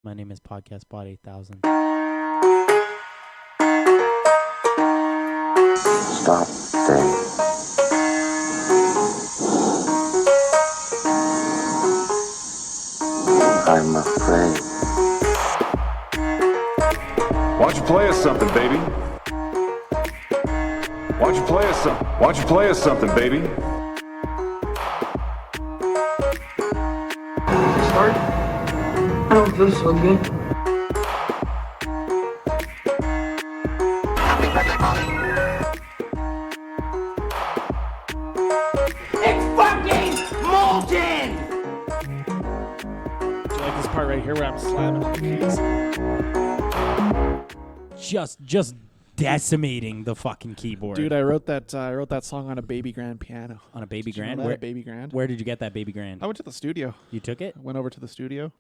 My name is Podcast Bot 8000. Stop there. I'm afraid. Why don't you play us something, baby? Why don't you play us some? Why don't you play us something, baby? Start? I don't feel so good. It's fucking molten! Do you like this part right here where I'm slamming on the keys? Just decimating the fucking keyboard. Dude, I wrote that song on a baby grand piano. On a baby Did you know grand? that, Where, a baby grand? where did you get that baby grand? I went to the studio. You took it? I went over to the studio.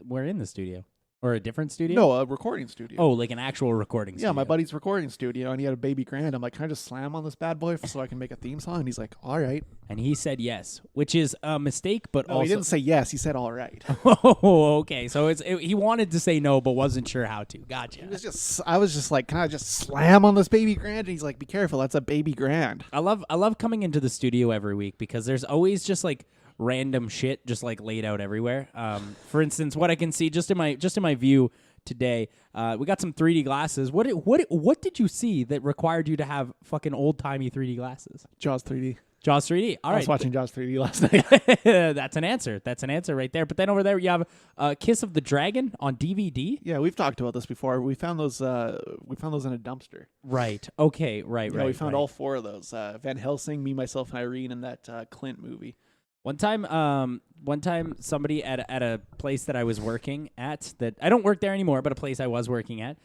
We're in the studio. Or a different studio? No, a recording studio. Oh, like an actual recording studio. Yeah, my buddy's recording studio, and he had a baby grand. I'm like, can I just slam on this bad boy so I can make a theme song? And he's like, all right. And he said yes, which is a mistake, but No, also... he didn't say yes. He said all right. Oh, okay. So he wanted to say no, but wasn't sure how to. Gotcha. I was just like, can I just slam on this baby grand? And he's like, be careful, that's a baby grand. I love coming into the studio every week because there's always just like random shit just like laid out everywhere. For instance, what I can see just in my view today, we got some 3D glasses. What did you see that required you to have fucking old timey 3D glasses? Jaws 3D. Jaws 3D. All right. I was watching Jaws 3D last night. That's an answer. That's an answer right there. But then over there you have Kiss of the Dragon on DVD. Yeah, we've talked about this before. We found those. We found those in a dumpster. Right. Okay. Right. Yeah, right. we found right. all four of those. Van Helsing, Me, Myself, and Irene, and that Clint movie. One time, somebody at a place that I was working at, that I don't work there anymore, but a place I was working at,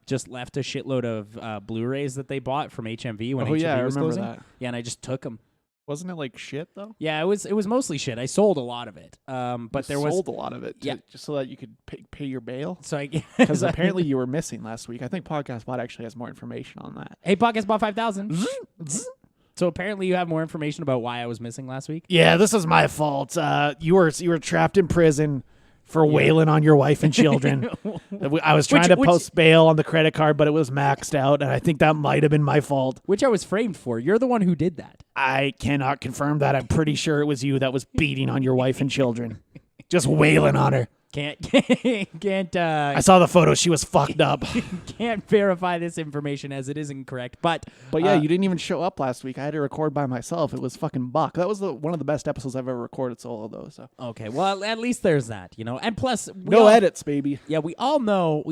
just left a shitload of Blu-rays that they bought from HMV when HMV was I remember closing. that. Yeah, and I just took them. Wasn't it like shit though? Yeah, it was mostly shit. I sold a lot of it, but there was sold a lot of it. Yeah. Just so that you could pay your bail. so I Because apparently you were missing last week. I think Podcast Bot actually has more information on that. Hey, Podcast Bot 5000. So apparently you have more information about why I was missing last week. Yeah, this is my fault. You were trapped in prison for wailing on your wife and children. I was trying to post bail on the credit card, but it was maxed out, and I think that might have been my fault. Which I was framed for. You're the one who did that. I cannot confirm that. I'm pretty sure it was you that was beating on your wife and children. Just wailing on her. Can't I saw the photo. She was fucked up. can't verify this information as it is incorrect. But yeah, you didn't even show up last week. I had to record by myself. It was fucking buck. That was one of the best episodes I've ever recorded solo, though. So okay, well at least there's that, you know. And plus, no edits, baby. Yeah, we all know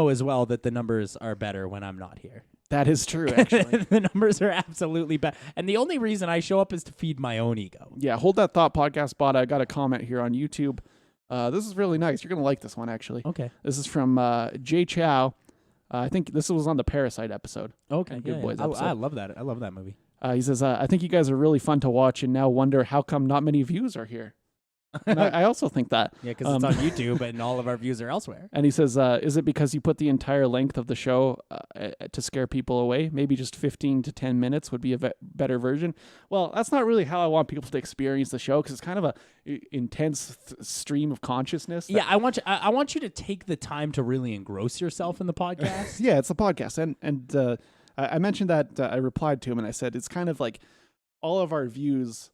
as well that the numbers are better when I'm not here. That is true, actually. The numbers are absolutely better, and the only reason I show up is to feed my own ego. Yeah, hold that thought, Podcast Bot. I got a comment here on YouTube. This is really nice. You're going to like this one, actually. Okay. This is from Jay Chow. I think this was on the Parasite episode. Okay, Good Boys episode. I love that. I love that movie. He says, I think you guys are really fun to watch and now wonder how come not many views are here. And I also think that. Yeah, because it's on YouTube and all of our views are elsewhere. And he says, is it because you put the entire length of the show to scare people away? Maybe just 15 to 10 minutes would be a better version. Well, that's not really how I want people to experience the show, because it's kind of a intense stream of consciousness. Yeah, I want you to take the time to really engross yourself in the podcast. Yeah, it's a podcast. And I mentioned that I replied to him and I said, it's kind of like all of our views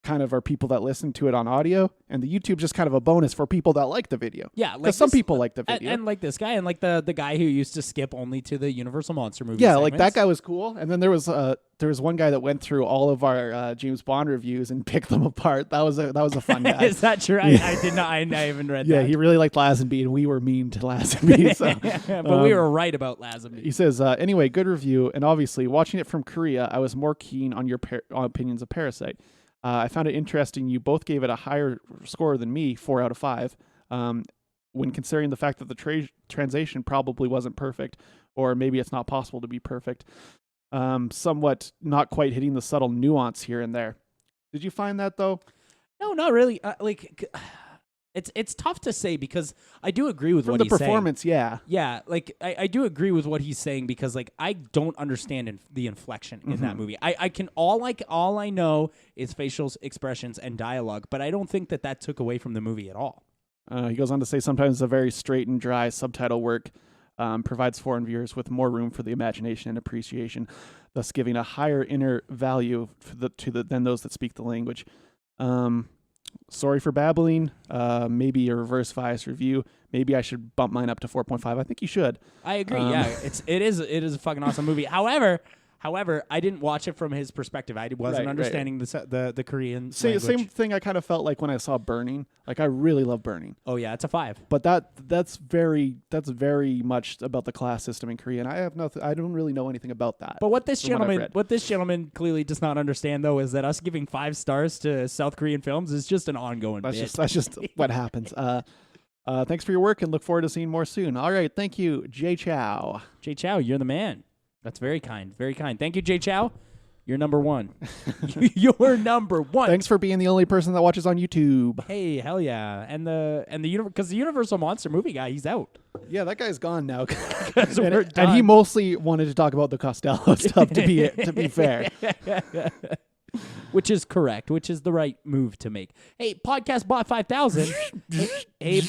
kind of are people that listen to it on audio, and the YouTube just kind of a bonus for people that like the video. Yeah, because some people like the video, and like this guy, and like the guy who used to skip only to the Universal Monster movie. Yeah, segments. like that guy was cool. And then there was one guy that went through all of our James Bond reviews and picked them apart. That was a fun guy. Is that true? Yeah. I did not. I haven't read that. Yeah, he really liked Lazenby, and we were mean to Lazenby. So. But we were right about Lazenby. He says, anyway, good review, and obviously watching it from Korea, I was more keen on your opinions of Parasite. I found it interesting. You both gave it a higher score than me, 4 out of 5, when considering the fact that the translation probably wasn't perfect, or maybe it's not possible to be perfect. Somewhat not quite hitting the subtle nuance here and there. Did you find that, though? No, not really. It's tough to say, because I do agree with From what the he's saying. performance, yeah. Yeah, like I do agree with what he's saying, because like I don't understand the inflection in that movie. I can all I know is facial expressions and dialogue, but I don't think that took away from the movie at all. He goes on to say sometimes the very straight and dry subtitle work provides foreign viewers with more room for the imagination and appreciation, thus giving a higher inner value than those that speak the language. Sorry for babbling. Maybe a reverse bias review. Maybe I should bump mine up to 4.5. I think you should. I agree. It is a fucking awesome movie. However, I didn't watch it from his perspective. I wasn't understanding the Korean language. Same thing I kind of felt like when I saw Burning. Like I really love Burning. Oh yeah, it's a 5. But that's very much about the class system in Korea, and I don't really know anything about that. But what this gentleman clearly does not understand though is that us giving 5 stars to South Korean films is just an ongoing bit. That's just what happens. Thanks for your work and look forward to seeing more soon. All right, thank you, Jay Chow. Jay Chow, you're the man. That's very kind. Very kind. Thank you, Jay Chow. You're number 1. You're number 1. Thanks for being the only person that watches on YouTube. Hey, hell yeah. And the because the Universal Monster movie guy, he's out. Yeah, that guy's gone now. and he mostly wanted to talk about the Costello stuff to be fair. Which is correct, which is the right move to make. Hey, Podcast Bot 5000. hey,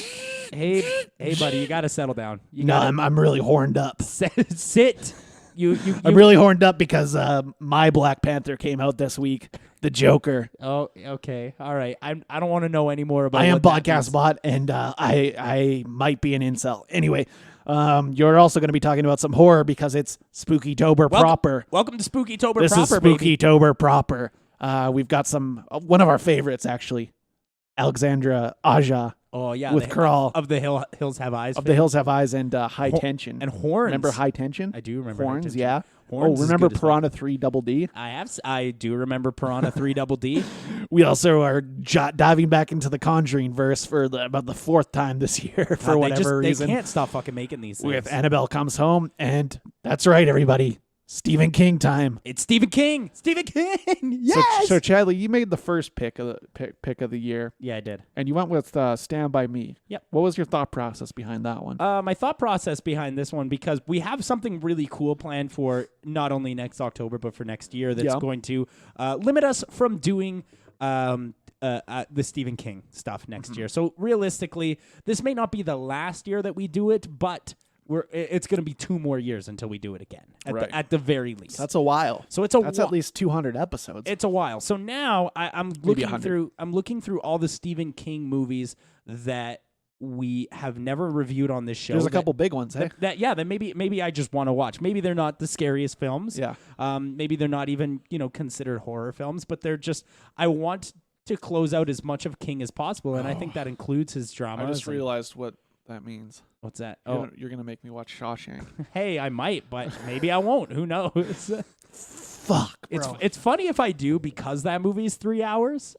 buddy, you got to settle down. I'm really horned up. Sit. I'm really horned up because my Black Panther came out this week. The Joker. Oh, okay. All right. I don't want to know any more about. I am Podcast Bot, and I might be an incel. Anyway, you're also going to be talking about some horror because it's Spooky-tober proper. Welcome to Spooky-tober proper. This is Spooky-tober proper. We've got one of our favorites actually, Alexandra Aja. Oh yeah, with Kral of the Hills Have Eyes. Of the Hills Have Eyes and High Tension and Horns. Remember High Tension? I do remember Horns. High Tension. Yeah. Horns remember Piranha 3 Double D? I do remember Piranha 3 Double D. We also are diving back into the Conjuring verse for about the 4th time this year for whatever reason. They can't stop fucking making these things. With Annabelle Comes Home, and that's right, everybody. Stephen King time. It's Stephen King. Stephen King. Yes. So Chadley, you made the first pick of the year. Yeah, I did. And you went with Stand By Me. Yep. What was your thought process behind that one? My thought process behind this one, because we have something really cool planned for not only next October but for next year that's going to limit us from doing the Stephen King stuff next year. So realistically, this may not be the last year that we do it, but it's going to be 2 more years until we do it again, at the very least. That's a while. So that's at least 200 episodes. It's a while. So now I'm looking through all the Stephen King movies that we have never reviewed on this show. There's a couple big ones, eh? That maybe I just want to watch. Maybe they're not the scariest films. Yeah. Maybe they're not even considered horror films, but they're just I want to close out as much of King as possible, and I think that includes his drama. I just realized what that means. What's that? You're going to make me watch Shawshank. Hey, I might, but maybe I won't. Who knows? Fuck, bro. It's funny if I do because that movie is 3 hours,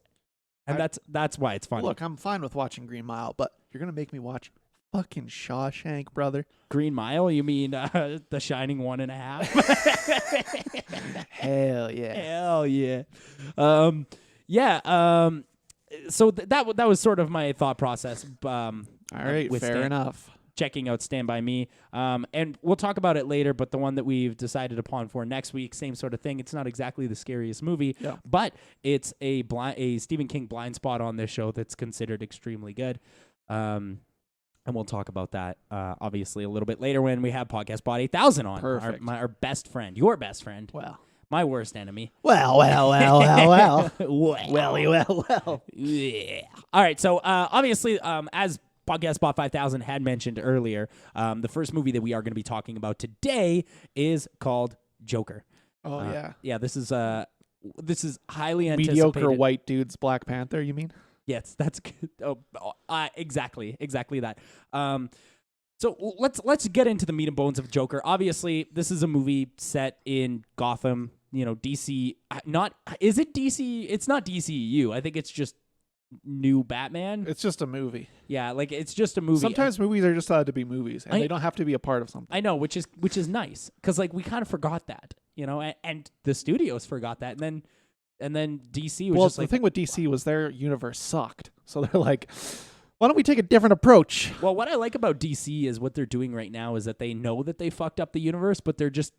and that's why it's funny. Look, I'm fine with watching Green Mile, but you're going to make me watch fucking Shawshank, brother. Green Mile? You mean The Shining 1.5? Hell yeah. Hell yeah. So that was sort of my thought process. All right, fair enough. Checking out Stand By Me. And we'll talk about it later, but the one that we've decided upon for next week, same sort of thing. It's not exactly the scariest movie, but it's a Stephen King blind spot on this show that's considered extremely good. And we'll talk about that, obviously, a little bit later when we have Podcast Bot 8000 on. Perfect. Our best friend, your best friend. Well. My worst enemy. Well. Well. Yeah. All right, so obviously, as Podcast Bot 5000 had mentioned earlier, the first movie that we are going to be talking about today is called Joker. Oh yeah. Yeah, this is highly anticipated. Mediocre white dude's Black Panther, you mean? Yes, that's good. Exactly that. So let's get into the meat and bones of Joker. Obviously, this is a movie set in Gotham, DC. Is it DC? It's not DCEU. I think it's just new Batman. It's just a movie. Yeah, like it's just a movie. Sometimes movies are just allowed to be movies, and they don't have to be a part of something. I know, which is nice, because like we kind of forgot that, and the studios forgot that, and then DC was just like. The thing with DC was their universe sucked, so they're like, Why don't we take a different approach? Well, what I like about DC is what they're doing right now is that they know that they fucked up the universe, but they're just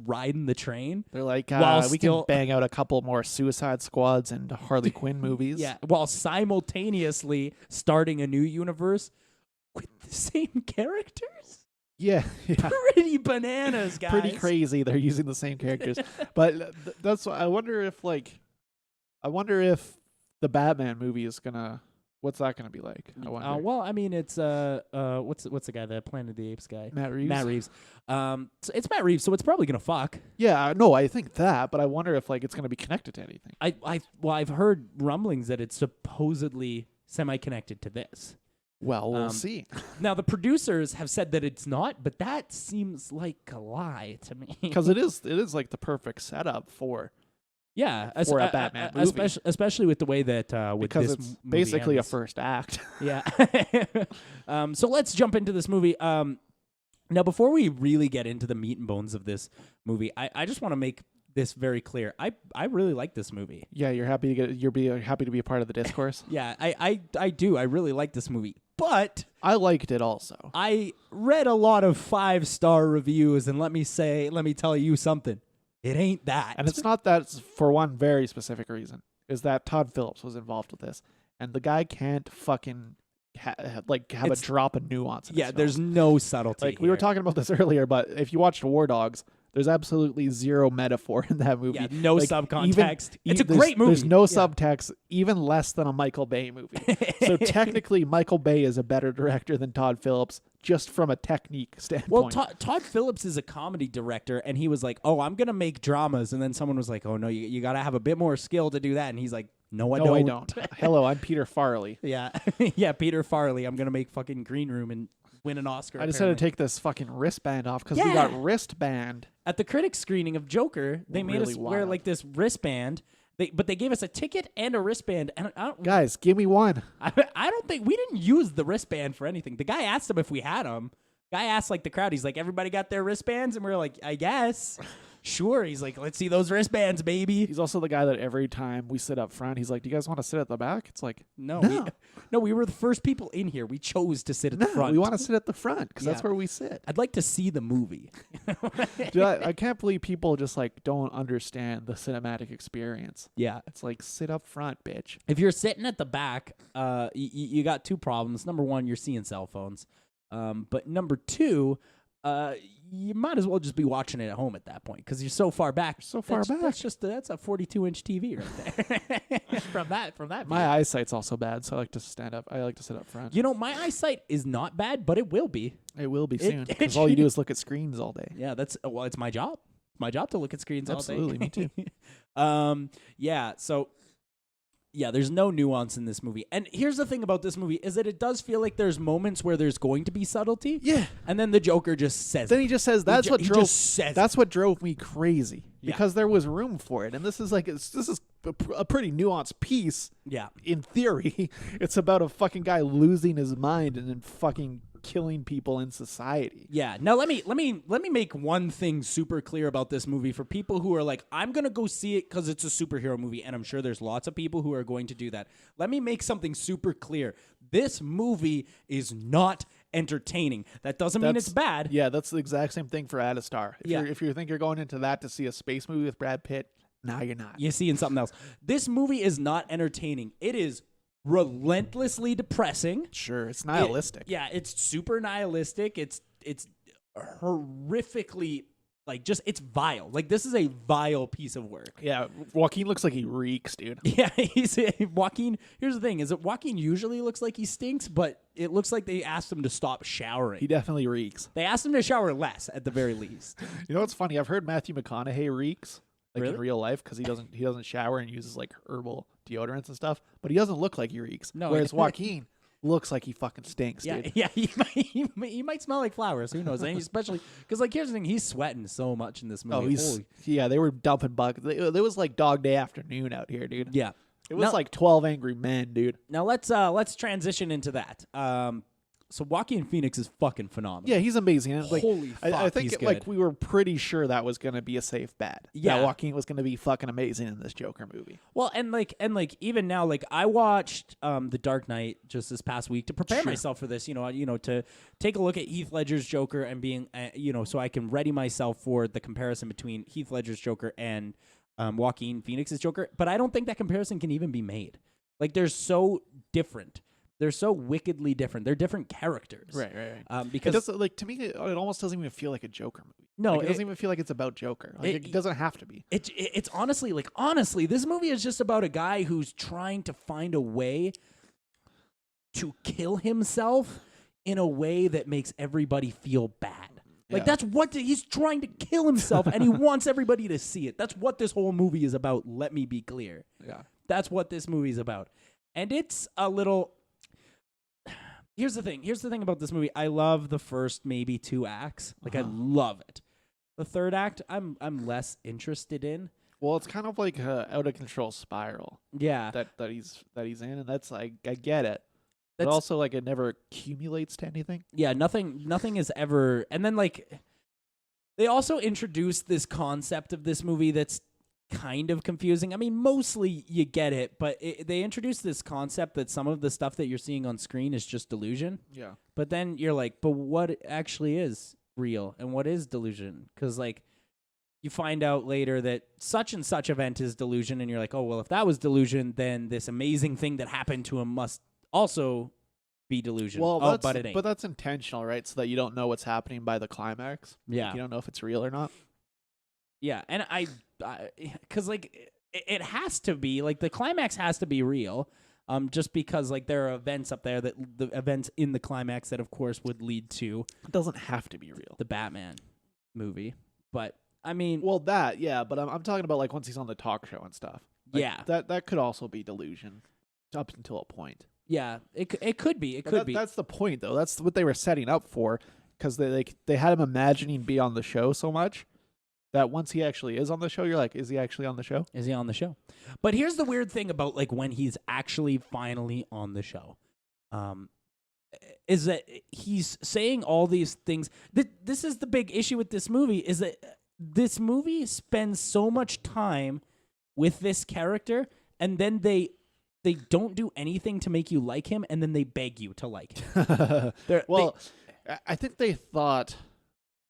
riding the train. They're like, While we still- can bang out a couple more Suicide Squads and Harley Quinn movies. Yeah, while simultaneously starting a new universe with the same characters. Yeah. Pretty bananas, guys. Pretty crazy. They're using the same characters. But that's I wonder if the Batman movie is gonna. What's that gonna be like? I wonder. Well, I mean, it's what's the guy, the Planet of the Apes guy? Matt Reeves. Matt Reeves. So it's Matt Reeves, so it's probably gonna fuck. Yeah, no, I think that, but I wonder if it's gonna be connected to anything. I've heard rumblings that it's supposedly semi-connected to this. Well, we'll see. Now the producers have said that it's not, but that seems like a lie to me. Because it is like the perfect setup for. Yeah, for a Batman movie. especially with the way that with because this it's movie basically ends. a first act. Yeah. So let's jump into this movie. Now, before we really get into the meat and bones of this movie, I just want to make this very clear. I really like this movie. Yeah, you're happy to be a part of the discourse. Yeah, I do. I really like this movie. But I liked it also. I read a lot of 5-star reviews, and let me tell you something. It ain't that. And it's not that for one very specific reason, is that Todd Phillips was involved with this. And the guy can't fucking have a drop of nuance in his film. There's no subtlety. We were talking about this earlier, but if you watched War Dogs, there's absolutely zero metaphor in that movie. Yeah, no subcontext. It's a there's- great movie. There's no subtext, even less than a Michael Bay movie. So technically, Michael Bay is a better director than Todd Phillips, just from a technique standpoint. Well, Todd Phillips is a comedy director, and he was like, "Oh, I'm gonna make dramas," and then someone was like, "Oh no, you got to have a bit more skill to do that," and he's like, "No, I don't." Hello, I'm Peter Farrelly. Yeah, yeah, Peter Farley. I'm gonna make fucking Green Room and win an Oscar. I just had to take this fucking wristband off because we got wristband. At the critics screening of Joker, they made Really us wear wild. like this wristband. But they gave us a ticket and a wristband, and Guys, give me one. I don't think we didn't use the wristband for anything. The guy asked them if we had them. Guy asked like the crowd. He's like, "Everybody got their wristbands?" And we were like, "I guess." Sure. He's like, "Let's see those wristbands, baby." He's also the guy that every time we sit up front, he's like, "Do you guys want to sit at the back?" It's like, No, No. we were the first people in here. We chose to sit at the no, front. we want to sit at the front because that's Yeah. where we sit. I'd like to see the movie. Dude, I can't believe people just don't understand the cinematic experience. Yeah. It's like, sit up front, bitch. If you're sitting at the back, you got two problems. Number one, you're seeing cell phones. But number two, you might as well just be watching it at home at that point because you're so far back. That's a 42-inch TV right there. from that. My view. eyesight's also bad, so I like to stand up. I like to sit up front. You know, my eyesight is not bad, but it will be. It will be soon because all you do is look at screens all day. Yeah, it's my job. My job to look at screens Absolutely, all day. me too. Yeah, so yeah, there's no nuance in this movie. And here's the thing about this movie is that it does feel like there's moments where there's going to be subtlety. Yeah. And then the Joker just says Then it. he just says that's he just says what drove me crazy Yeah. because there was room for it, and this is a pretty nuanced piece. Yeah. In theory, it's about a fucking guy losing his mind and then fucking killing people in society. Yeah. Now let me make one thing super clear about this movie for people who are like, I'm gonna go see it because it's a superhero movie, and I'm sure there's lots of people who are going to do that. Let me make something super clear. This movie is not entertaining. That doesn't mean it's bad. Yeah, that's the exact same thing for Add a Star. If you think you're going into that to see a space movie with Brad Pitt, no, you're not. You're seeing something else. This movie is not entertaining. It is relentlessly depressing. Sure, it's nihilistic. It's super nihilistic. It's horrifically it's vile. Like, this is a vile piece of work. Yeah, Joaquin looks like he reeks, dude. Yeah, he's Joaquin. Here's the thing: is that Joaquin usually looks like he stinks, but it looks like they asked him to stop showering. He definitely reeks. They asked him to shower less, at the very least. You know what's funny? I've heard Matthew McConaughey reeks Really? in real life because he doesn't shower and uses like herbal deodorants and stuff, but he doesn't look like he reeks. No, Whereas Joaquin looks like he fucking stinks, Yeah, dude. yeah, he might smell like flowers. Who knows? And especially because, here's the thing: he's sweating so much in this movie. Oh, they were dumping buckets. There was like Dog Day Afternoon out here, dude. Yeah, It was like 12 Angry Men, dude. Now let's transition into that. So Joaquin Phoenix is fucking phenomenal. Yeah, he's amazing. And Holy fuck, I think he's like good. we were pretty sure that was going to be a safe bet. Yeah. That Joaquin was going to be fucking amazing in this Joker movie. Well, and even now, like I watched The Dark Knight just this past week to prepare myself for this. You know, to take a look at Heath Ledger's Joker and being, so I can ready myself for the comparison between Heath Ledger's Joker and Joaquin Phoenix's Joker. But I don't think that comparison can even be made. Like they're so different. They're so wickedly different. They're different characters. Right. Because it does, like to me, it almost doesn't even feel like a Joker movie. No, like, it doesn't even feel like it's about Joker. Like, it doesn't have to be. It's honestly, this movie is just about a guy who's trying to find a way to kill himself in a way that makes everybody feel bad. Like that's what he's trying to kill himself, and he wants everybody to see it. That's what this whole movie is about. Let me be clear. Yeah, that's what this movie is about, and it's a little. Here's the thing about this movie. I love the first maybe 2 acts. Like I love it. The third act, I'm less interested in. Well, it's kind of like a out of control spiral. Yeah, that he's in, and that's like I get it. But also like it never accumulates to anything. Yeah, nothing is ever. And then like they also introduced this concept of this movie that's kind of confusing. I mean, mostly you get it, but they introduced this concept that some of the stuff that you're seeing on screen is just delusion. Yeah. But then you're like, but what actually is real and what is delusion? Because like you find out later that such and such event is delusion, and you're like, oh well, if that was delusion, then this amazing thing that happened to him must also be delusion. Well, but it ain't. But that's intentional, right? So that you don't know what's happening by the climax. Yeah. Like, you don't know if it's real or not. Yeah, and because like it has to be, like the climax has to be real, just because like there are events up there that the events in the climax that of course would lead to. It doesn't have to be real. The Batman movie, but I mean, well, but I'm talking about like once he's on the talk show and stuff. Like, yeah, that could also be delusion, up until a point. Yeah, it could be. It could be. That's the point, though. That's what they were setting up for, because they had him imagining being on the show so much that once he actually is on the show, you're like, is he actually on the show? Is he on the show? But here's the weird thing about like when he's actually finally on the show, is that he's saying all these things. This is the big issue with this movie, is that this movie spends so much time with this character, and then they don't do anything to make you like him, and then they beg you to like him. I think they thought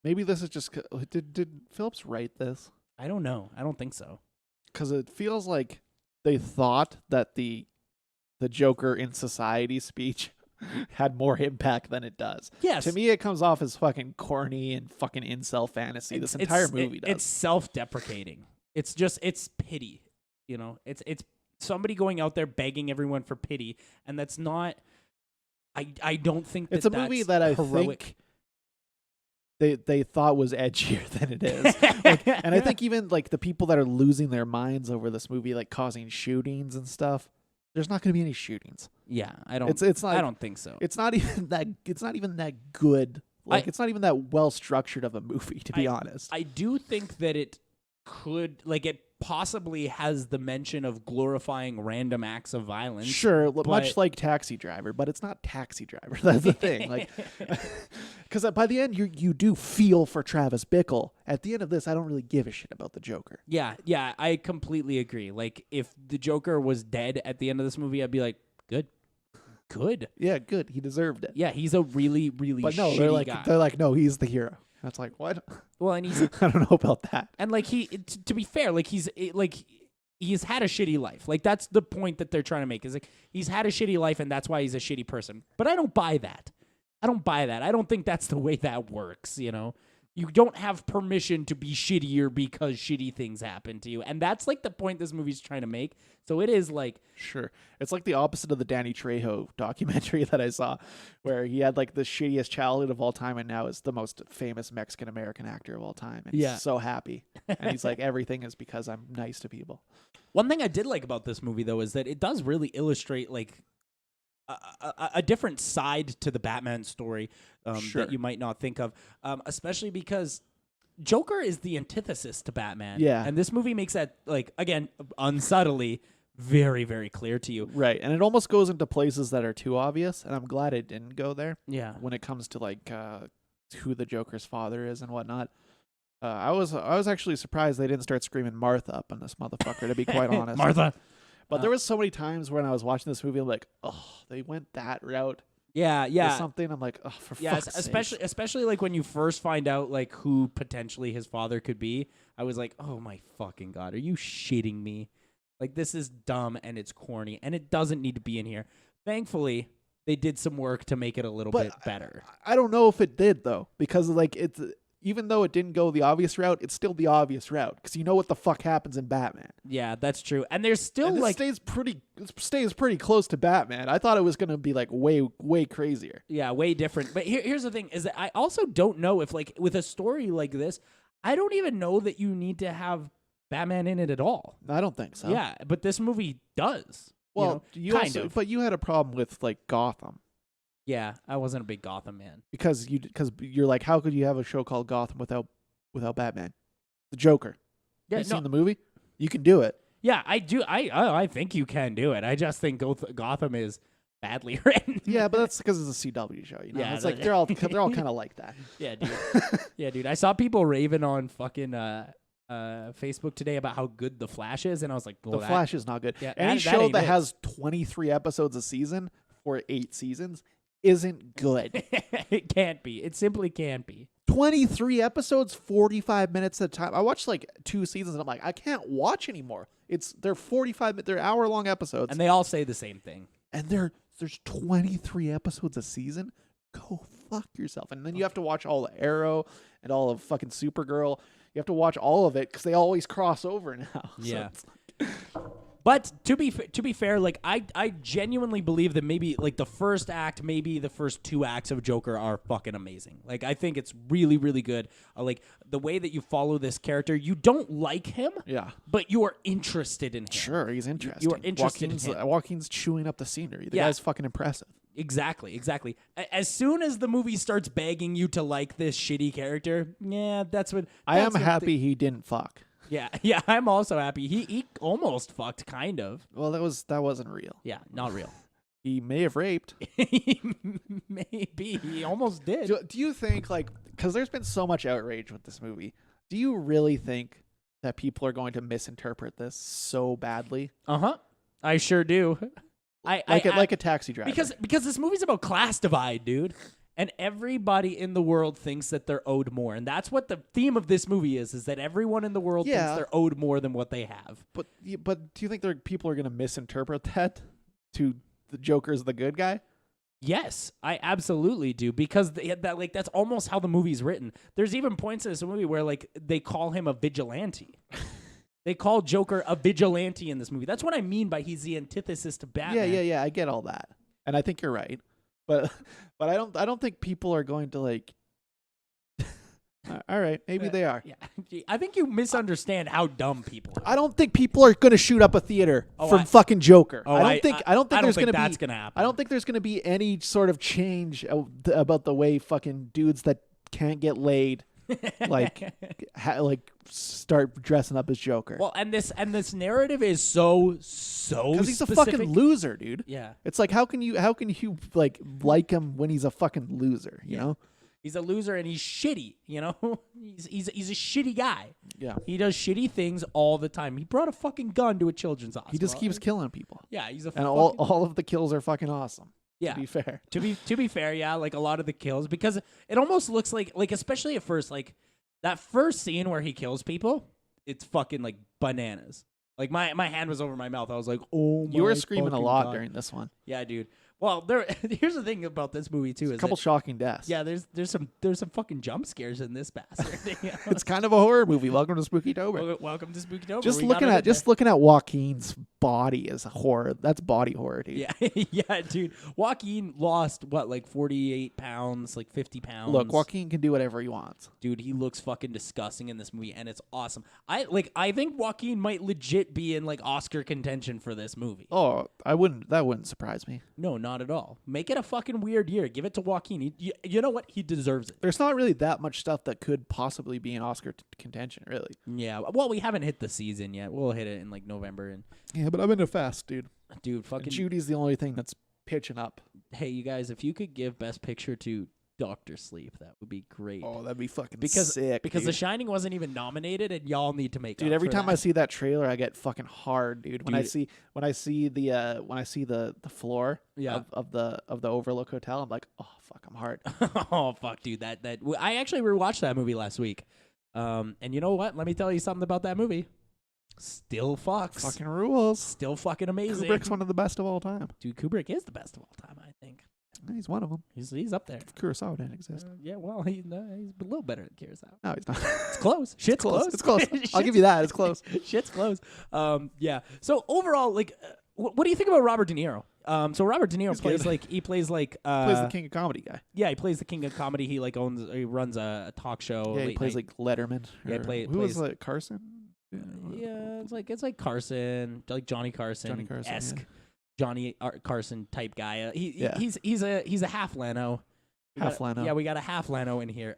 maybe this is just did Phillips write this? I don't know. I don't think so. Because it feels like they thought that the Joker in Society speech had more impact than it does. Yes. To me, it comes off as fucking corny and fucking incel fantasy. This entire movie does. It's self-deprecating. It's pity. You know, it's somebody going out there begging everyone for pity, and that's not. I don't think it's a movie that I think they thought was edgier than it is. And I think even like the people that are losing their minds over this movie, like causing shootings and stuff, there's not going to be any shootings. Yeah, I don't. It's not. I don't think so. It's not even that. It's not even that good. Like it's not even that well structured of a movie, to be honest. I do think that it could, like, it possibly has the mention of glorifying random acts of violence. Sure, much like Taxi Driver, but it's not Taxi Driver. That's the thing. Like, because by the end, you do feel for Travis Bickle. At the end of this, I don't really give a shit about the Joker. Yeah, I completely agree. Like, if the Joker was dead at the end of this movie, I'd be like, good. Yeah, good. He deserved it. Yeah, he's a really, really but no, shitty guy. They're like, no, he's the hero. That's like, what? Well, and he's I don't know about that. And like to be fair, like he's had a shitty life. Like that's the point that they're trying to make, is like he's had a shitty life and that's why he's a shitty person. But I don't buy that. I don't think that's the way that works, you know. You don't have permission to be shittier because shitty things happen to you. And that's like the point this movie's trying to make. So it is like... Sure. It's like the opposite of the Danny Trejo documentary that I saw, where he had like the shittiest childhood of all time and now is the most famous Mexican-American actor of all time. And he's so happy. And he's like, everything is because I'm nice to people. One thing I did like about this movie, though, is that it does really illustrate like a different side to the Batman story that you might not think of, especially because Joker is the antithesis to Batman. Yeah. And this movie makes that, like, again, unsubtly, very, very clear to you. Right, and it almost goes into places that are too obvious, and I'm glad it didn't go there. Yeah. When it comes to like who the Joker's father is and whatnot, I was actually surprised they didn't start screaming Martha up on this motherfucker. To be quite honest, Martha. But there was so many times when I was watching this movie, I'm like, oh, they went that route. Yeah, Or yeah. something. I'm like, oh, for Yeah, fuck's especially like when you first find out like who potentially his father could be. I was like, oh my fucking God, are you shitting me? Like, this is dumb and it's corny and it doesn't need to be in here. Thankfully, they did some work to make it a little bit better. I don't know if it did though, because like it's even though it didn't go the obvious route, it's still the obvious route because you know what the fuck happens in Batman. Yeah, that's true. And there's still And like it stays pretty close to Batman. I thought it was gonna be like way crazier. yeah, way different. But here's the thing: is that I also don't know if like with a story like this, I don't even know that you need to have Batman in it at all. I don't think so. Yeah, but this movie does. Well, you know, kind of. but you had a problem with like Gotham Yeah, I wasn't a big Gotham man. because you're like, how could you have a show called Gotham without Batman, the Joker? Yeah, you seen the movie? You can do it. Yeah, I do. I think you can do it. I just think Gotham is badly written. Yeah, but that's because it's a CW show. You know, Yeah, it's like they're all kind of like that. Yeah, dude. Yeah, dude. I saw people raving on fucking Facebook today about how good The Flash is, and I was like, well, The Flash is not good. Yeah, Any that show ain't that it. has 23 episodes a season for 8 seasons isn't good. It can't be. It simply can't be. 23 episodes, 45 minutes at a time. I watched like 2 seasons and I'm like, I can't watch anymore. They're 45 they're hour-long episodes. And they all say the same thing. And there's 23 episodes a season. Go fuck yourself. And then you have to watch all of Arrow and all of fucking Supergirl. You have to watch all of it because they always cross over now. Yeah. So it's But to be fair, like I genuinely believe that maybe like the first act, maybe the first 2 acts of Joker are fucking amazing. Like I think it's really, really good. Like the way that you follow this character, you don't like him, yeah. but you are interested in him. Sure, he's interesting. You are interested in him. Joaquin's chewing up the scenery. The Yeah. guy's fucking impressive. Exactly. As soon as the movie starts begging you to like this shitty character, yeah, that's what I am that's what happy he didn't fuck. Yeah, I'm also happy. He almost fucked, kind of. Well, that wasn't real. Yeah, not real. He may have raped. Maybe he almost did. Do you think, like, because there's been so much outrage with this movie, do you really think that people are going to misinterpret this so badly? I sure do. Like a Taxi Driver. Because this movie's about class divide, dude. And everybody in the world thinks that they're owed more. And that's what the theme of this movie is that everyone in the world thinks they're owed more than what they have. But do you think people are going to misinterpret that to the Joker's the good guy? Yes, I absolutely do, because that's almost how the movie's written. There's even points in this movie where like they call him a vigilante. They call Joker a vigilante in this movie. That's what I mean by he's the antithesis to Batman. Yeah. I get all that, and I think you're right. But I don't think people are going to like. All right, maybe they are. Yeah, I think you misunderstand how dumb people are. I don't think people are going to shoot up a theater from fucking Joker. I don't think there's going to be. That's going to happen. I don't think there's going to be any sort of change about the way fucking dudes that can't get laid like start dressing up as Joker. Well, and this narrative is so because he's specific. a fucking loser, dude. Yeah, it's like how can you like him when he's a fucking loser? You know. He's a loser and he's shitty, you know? He's a shitty guy. Yeah. He does shitty things all the time. He brought a fucking gun to a children's hospital. He just keeps killing people. Yeah, he's a and all of the kills are fucking awesome. Yeah. To be fair. To be fair, yeah, like a lot of the kills, because it almost looks like especially at first, like that first scene where he kills people, it's fucking like bananas. Like my hand was over my mouth. I was like, "Oh my!" You were screaming a lot God. during this one. Yeah, dude. Well, here's the thing about this movie too. A couple shocking deaths. Yeah, there's some fucking jump scares in this bastard. You know? It's kind of a horror movie. Welcome to Spooky-tober. Welcome to Spooky-tober. Just looking at Joaquin's body is a horror. That's body horror, dude. Yeah, yeah, dude. Joaquin lost like 48 pounds, like 50 pounds. Look, Joaquin can do whatever he wants. Dude, he looks fucking disgusting in this movie, and it's awesome. I think Joaquin might legit be in like Oscar contention for this movie. Oh, that wouldn't surprise me. No, not not at all. Make it a fucking weird year. Give it to Joaquin. You know what? He deserves it. There's not really that much stuff that could possibly be in Oscar contention, really. Yeah. Well, we haven't hit the season yet. We'll hit it in like November. And Yeah, but I'm into fast, dude. fucking Judy's the only thing that's pitching up. Hey, you guys, if you could give Best Picture to Dr. Sleep, that would be great. Oh, that'd be fucking because sick. Because dude. The Shining wasn't even nominated, and y'all need to make. Dude, up every for time that. I see that trailer, I get fucking hard, dude. When I Dude. see the floor Yeah. of the Overlook Hotel, I'm like, oh fuck, I'm hard. Oh fuck, dude, that I actually rewatched that movie last week. And you know what? Let me tell you something about that movie. Still fucks. Fucking rules. Still fucking amazing. Kubrick's one of the best of all time. Dude, Kubrick is the best of all time, I think. He's one of them. He's up there. Kurosawa didn't exist. Yeah, well, he's a little better than Kurosawa. No, he's not. It's close. Shit's close. It's close. I'll give you that. It's close. Shit's close. Yeah. So overall, like, what do you think about Robert De Niro? So Robert De Niro He's plays good. like He plays the king of comedy guy. Yeah, he plays the king of comedy. He he runs a talk show. Yeah, he late plays night. like Letterman. Yeah, or- he who was plays- like Carson? Yeah, it's like Carson, like Johnny Carson esque, yeah. Johnny Carson type guy. Yeah. He's a half Lano. Half Lano. Yeah, we got a half Lano in here.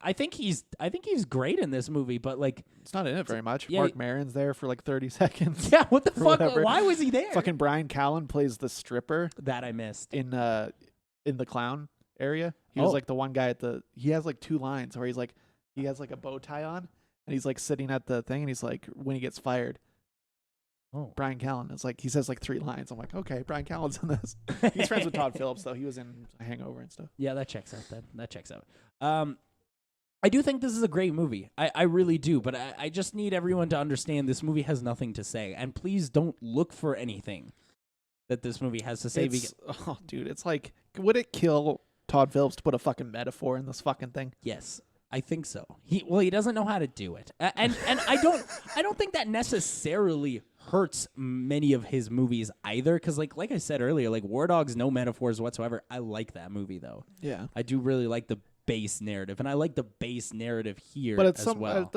I think he's great in this movie, but like, It's not in it very much. Yeah, Mark Maron's there for like 30 seconds. yeah, what the Or fuck? whatever. Why was he there? Fucking Brian Callen plays the stripper That I missed. in the clown area. He was Oh. like the one guy he has like 2 lines where he has like a bow tie on and he's like sitting at the thing and he's like, when he gets fired, Oh, Brian Callen is like, he says like 3 lines. I'm like, okay, Brian Callen's in this. He's friends with Todd Phillips though. He was in Hangover and stuff. yeah, that checks out. That checks out. I do think this is a great movie. I really do, but I just need everyone to understand this movie has nothing to say, and please don't look for anything that this movie has to say. Oh, dude, it's like, would it kill Todd Phillips to put a fucking metaphor in this fucking thing? Yes, I think so. He doesn't know how to do it, and I don't think that necessarily hurts many of his movies either. Because like I said earlier, like War Dogs, no metaphors whatsoever. I like that movie though. Yeah. I do really like the base narrative, and I like the base narrative here. But at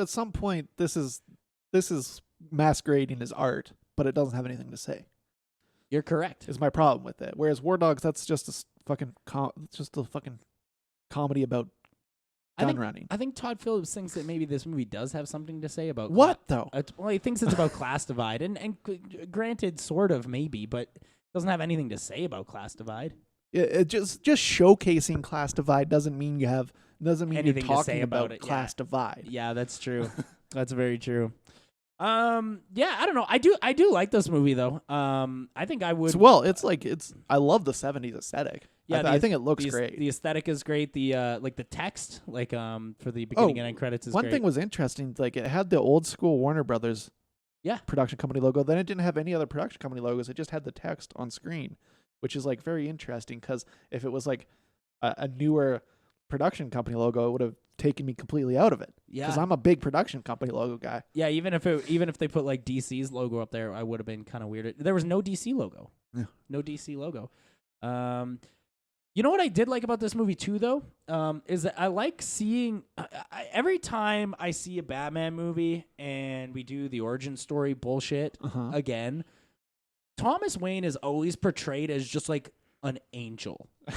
some point, this is masquerading as art, but it doesn't have anything to say. You're correct. Is my problem with it. Whereas War Dogs, that's just a fucking comedy about gun running. I think Todd Phillips thinks that maybe this movie does have something to say about What though? Well, he thinks it's about class divide, and granted, sort of maybe, but doesn't have anything to say about class divide. It just showcasing class divide doesn't mean you're Anything to talking say about it, class divide. Yeah, that's true. That's very true. Yeah, I don't know. I do like this movie though. I think I would. I love the 70s aesthetic. Yeah, I think it looks great. The aesthetic is great. The like the text, like for the beginning and end credits is one great. thing was interesting. Like it had the old school Warner Brothers, Yeah. production company logo. Then it didn't have any other production company logos. It just had the text on screen, which is like very interesting. Because if it was like a newer production company logo, it would have taken me completely out of it. Yeah. Because I'm a big production company logo guy. Yeah, even if they put like DC's logo up there, I would have been kind of weirded. There was no DC logo. Yeah. No DC logo. You know what I did like about this movie too, though, is that I like seeing every time I see a Batman movie and we do the origin story bullshit again. Thomas Wayne is always portrayed as just like an angel, a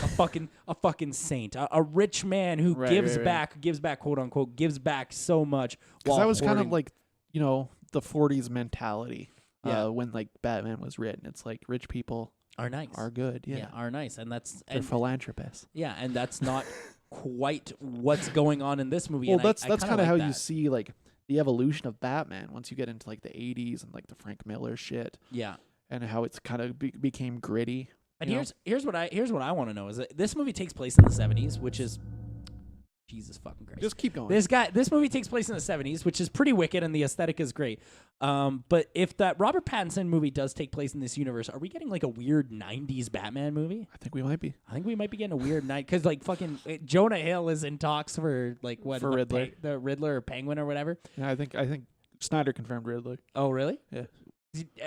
fucking saint, a rich man who gives back, quote unquote, gives back so much. Because that was kind of like, the 40s mentality. Yeah. When like Batman was written, it's like rich people Are nice. are good. Yeah. Are nice, and that's They're philanthropists. yeah, and that's not quite what's going on in this movie. Well, and that's kind of like how that. you see like the evolution of Batman once you get into like the 80s and like the Frank Miller shit Yeah. and how it's kind of became gritty. And you know? here's what I want to know is that this movie takes place in the 70s, which is Jesus fucking Christ. Just keep going. This movie takes place in the 70s, which is pretty wicked, and the aesthetic is great. But if that Robert Pattinson movie does take place in this universe, are we getting like a weird 90s Batman movie? I think we might be. I think we might be getting a weird night because like fucking Jonah Hill is in talks for like what For Riddler. The Riddler or Penguin or whatever. Yeah, I think Snyder confirmed Riddler. Oh really? Yeah.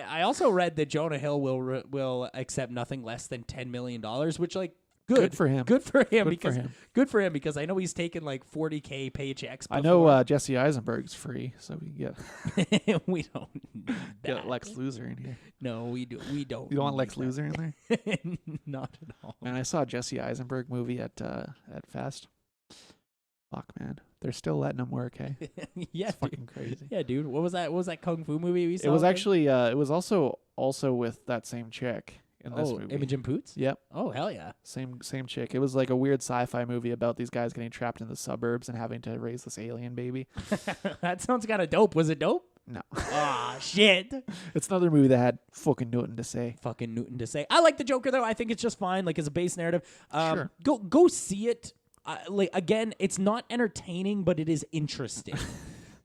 I also read that Jonah Hill will accept nothing less than $10 million, which like Good for him. Good for him. Good because for him. Good for him because I know he's taken like 40K paychecks. I before. know Jesse Eisenberg's free, so we can we don't need get that. Lex Luthor in here. No, we don't. You don't want need Lex that. Luthor in there? Not at all. Man, I saw a Jesse Eisenberg movie at Fest. Fuck, man. They're still letting him work, hey? Yeah, It's fucking crazy. Yeah, dude. What was that? What was that kung fu movie we saw? It was again? actually, it was also with that same chick in this movie. Imogen Poots? Yep. Oh, hell yeah. Same chick. It was like a weird sci-fi movie about these guys getting trapped in the suburbs and having to raise this alien baby. That sounds kind of dope. Was it dope? No. Ah, shit. It's another movie that had fucking nothing to say. Fucking Newton to say. I like the Joker though. I think it's just fine. Like as a base narrative. Sure. Go see it. Like again, it's not entertaining, but it is interesting.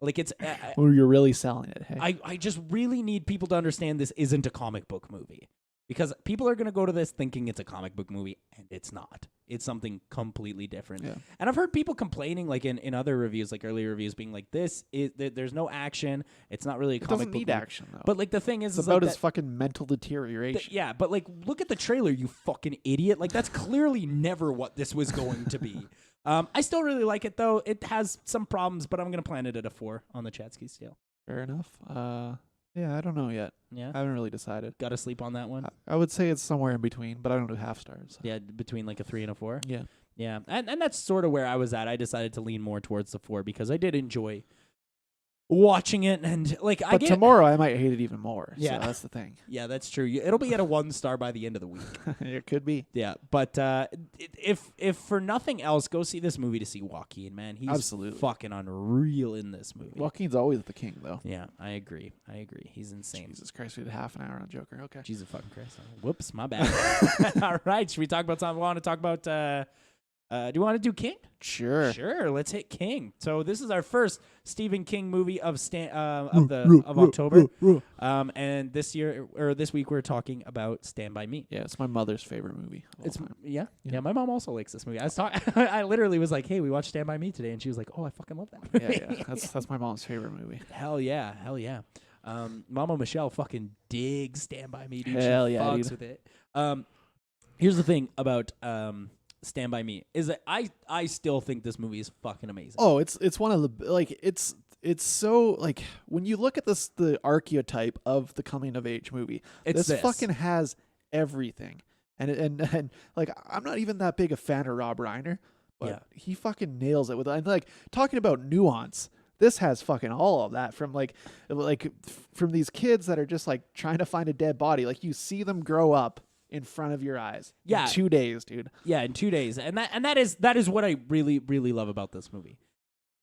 Like it's. Well, you're really selling it, hey? I just really need people to understand this isn't a comic book movie. Because people are going to go to this thinking it's a comic book movie, and it's not. It's something completely different. Yeah. And I've heard people complaining, like in other reviews, like earlier reviews, being like, there's no action. It's not really a It comic doesn't book need movie. action, though. But like the thing it's is about like his fucking mental deterioration. yeah, but like look at the trailer, you fucking idiot. Like that's clearly never what this was going to be. I still really like it, though. It has some problems, but I'm going to plan it at a 4 on the Chatsky scale. Fair enough. Yeah, I don't know yet. Yeah? I haven't really decided. Got to sleep on that one? I would say it's somewhere in between, but I don't do half stars. Yeah, between like a 3 and a 4? Yeah. Yeah, and that's sort of where I was at. I decided to lean more towards the 4 because I did enjoy watching it, and like But tomorrow I might hate it even more. Yeah. So that's the thing. Yeah, that's true. It'll be at a 1 star by the end of the week. It could be. Yeah, but if for nothing else, go see this movie to see Joaquin. Man, he's Absolutely fucking unreal in this movie. Joaquin's always the king, though. Yeah, I agree. He's insane. Jesus Christ, we did half an hour on Joker. Okay. Jesus fucking Christ. Whoops, my bad. All right, should we talk about something? We want to talk about. Do you want to do King? Sure. Sure, let's hit King. So this is our first Stephen King movie of October. And this week we're talking about Stand By Me. Yeah, it's my mother's favorite movie. of all time. Yeah. My mom also likes this movie. I literally was like, "Hey, we watched Stand By Me today," and she was like, "Oh, I fucking love that movie." Yeah. That's my mom's favorite movie. Hell yeah. Mama Michelle fucking digs Stand By Me, dude. Hell she yeah, fucks dude. with it. Here's the thing about Stand By Me is that I still think this movie is fucking amazing. Oh, it's one of the like it's so like when you look at the archetype of the coming of age movie, It's this fucking has everything. And like I'm not even that big a fan of Rob Reiner, but Yeah. he fucking nails it with and like talking about nuance. This has fucking all of that from from these kids that are just like trying to find a dead body. Like you see them grow up in front of your eyes. Yeah. In 2 days, dude. Yeah, in 2 days. And that is what I really, really love about this movie.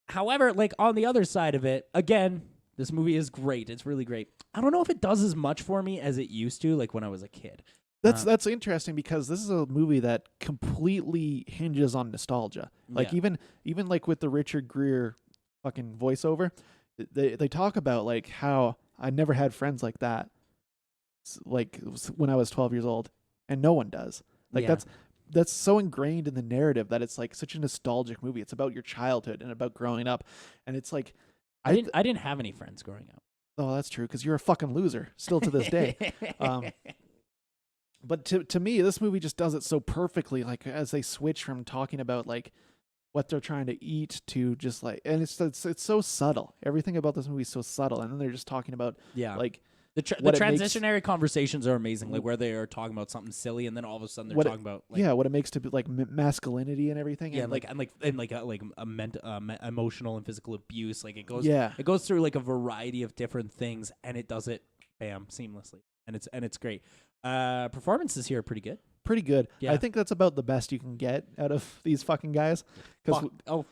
However, like on the other side of it, again, this movie is great. It's really great. I don't know if it does as much for me as it used to, like when I was a kid. That's interesting because this is a movie that completely hinges on nostalgia. Like Yeah. even like with the Richard Gere fucking voiceover, they talk about like how I never had friends like that. Like when I was 12 years old, and no one does. Like Yeah. that's so ingrained in the narrative that it's like such a nostalgic movie. It's about your childhood and about growing up, and it's like I didn't have any friends growing up. oh, that's true because you're a fucking loser still to this day. But to me, this movie just does it so perfectly. Like as they switch from talking about like what they're trying to eat to just like, and it's so subtle. Everything about this movie is so subtle, and then they're just talking about Yeah. like The what it makes- transitionary conversations are amazing, like where they are talking about something silly, and then all of a sudden they're What it- talking about like, yeah, what it makes to be like masculinity and everything. yeah, and like emotional and physical abuse. Like it goes, Yeah. it goes through like a variety of different things, and it does it, bam, seamlessly, and it's great. Performances here are pretty good. pretty good. Yeah. I think that's about the best you can get out of these fucking guys. Because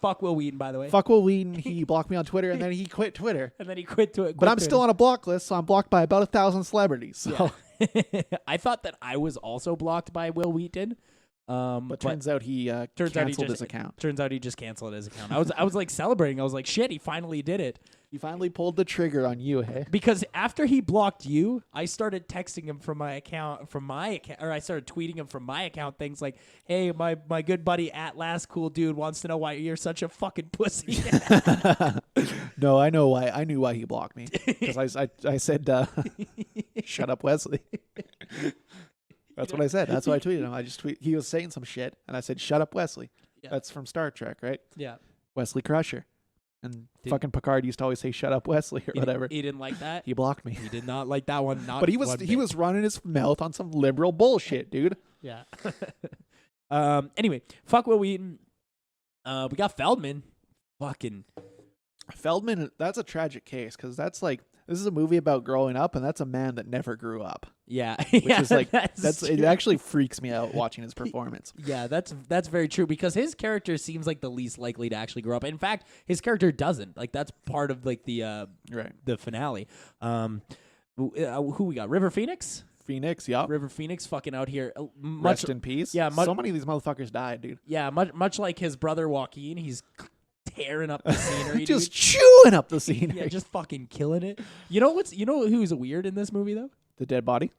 Fuck Will Wheaton, by the way. fuck Will Wheaton, he blocked me on Twitter and then he quit Twitter. And then he quit to it. But I'm still on a block list, so I'm blocked by about 1,000 celebrities. So, I thought that I was also blocked by Will Wheaton. but turns out he canceled his account. Turns out he just canceled his account. I was like celebrating. I was like, shit, he finally did it. He finally pulled the trigger on you, hey? Because after he blocked you, I started texting him from my account, or I started tweeting him from my account things like, "Hey, my good buddy at last cool dude wants to know why you're such a fucking pussy." No, I know why. I knew why he blocked me because I said, "Shut up, Wesley." That's what I said. That's what I tweeted him. He was saying some shit, and I said, "Shut up, Wesley." Yeah. That's from Star Trek, right? Yeah. Wesley Crusher. And fucking Picard used to always say, "Shut up, Wesley," or whatever. He didn't like that. He blocked me. He did not like that one. Not But he one was running his mouth on some liberal bullshit, dude. Yeah. Anyway, fuck Will Wheaton. We got Feldman. Fucking Feldman, that's a tragic case because that's like, this is a movie about growing up, and that's a man that never grew up. yeah. Which Yeah, is like, that's it true. actually freaks me out watching his performance. Yeah, that's very true because his character seems like the least likely to actually grow up. In fact, his character doesn't. Like that's part of like the Right. the finale. Who we got? River Phoenix. Phoenix, yup. River Phoenix, fucking out here. Rest in peace. Yeah, so many of these motherfuckers died, dude. Yeah, much like his brother Joaquin, he's tearing up the scenery. Just dude. chewing up the scenery. Yeah, just fucking killing it. You know who's weird in this movie though? The dead body.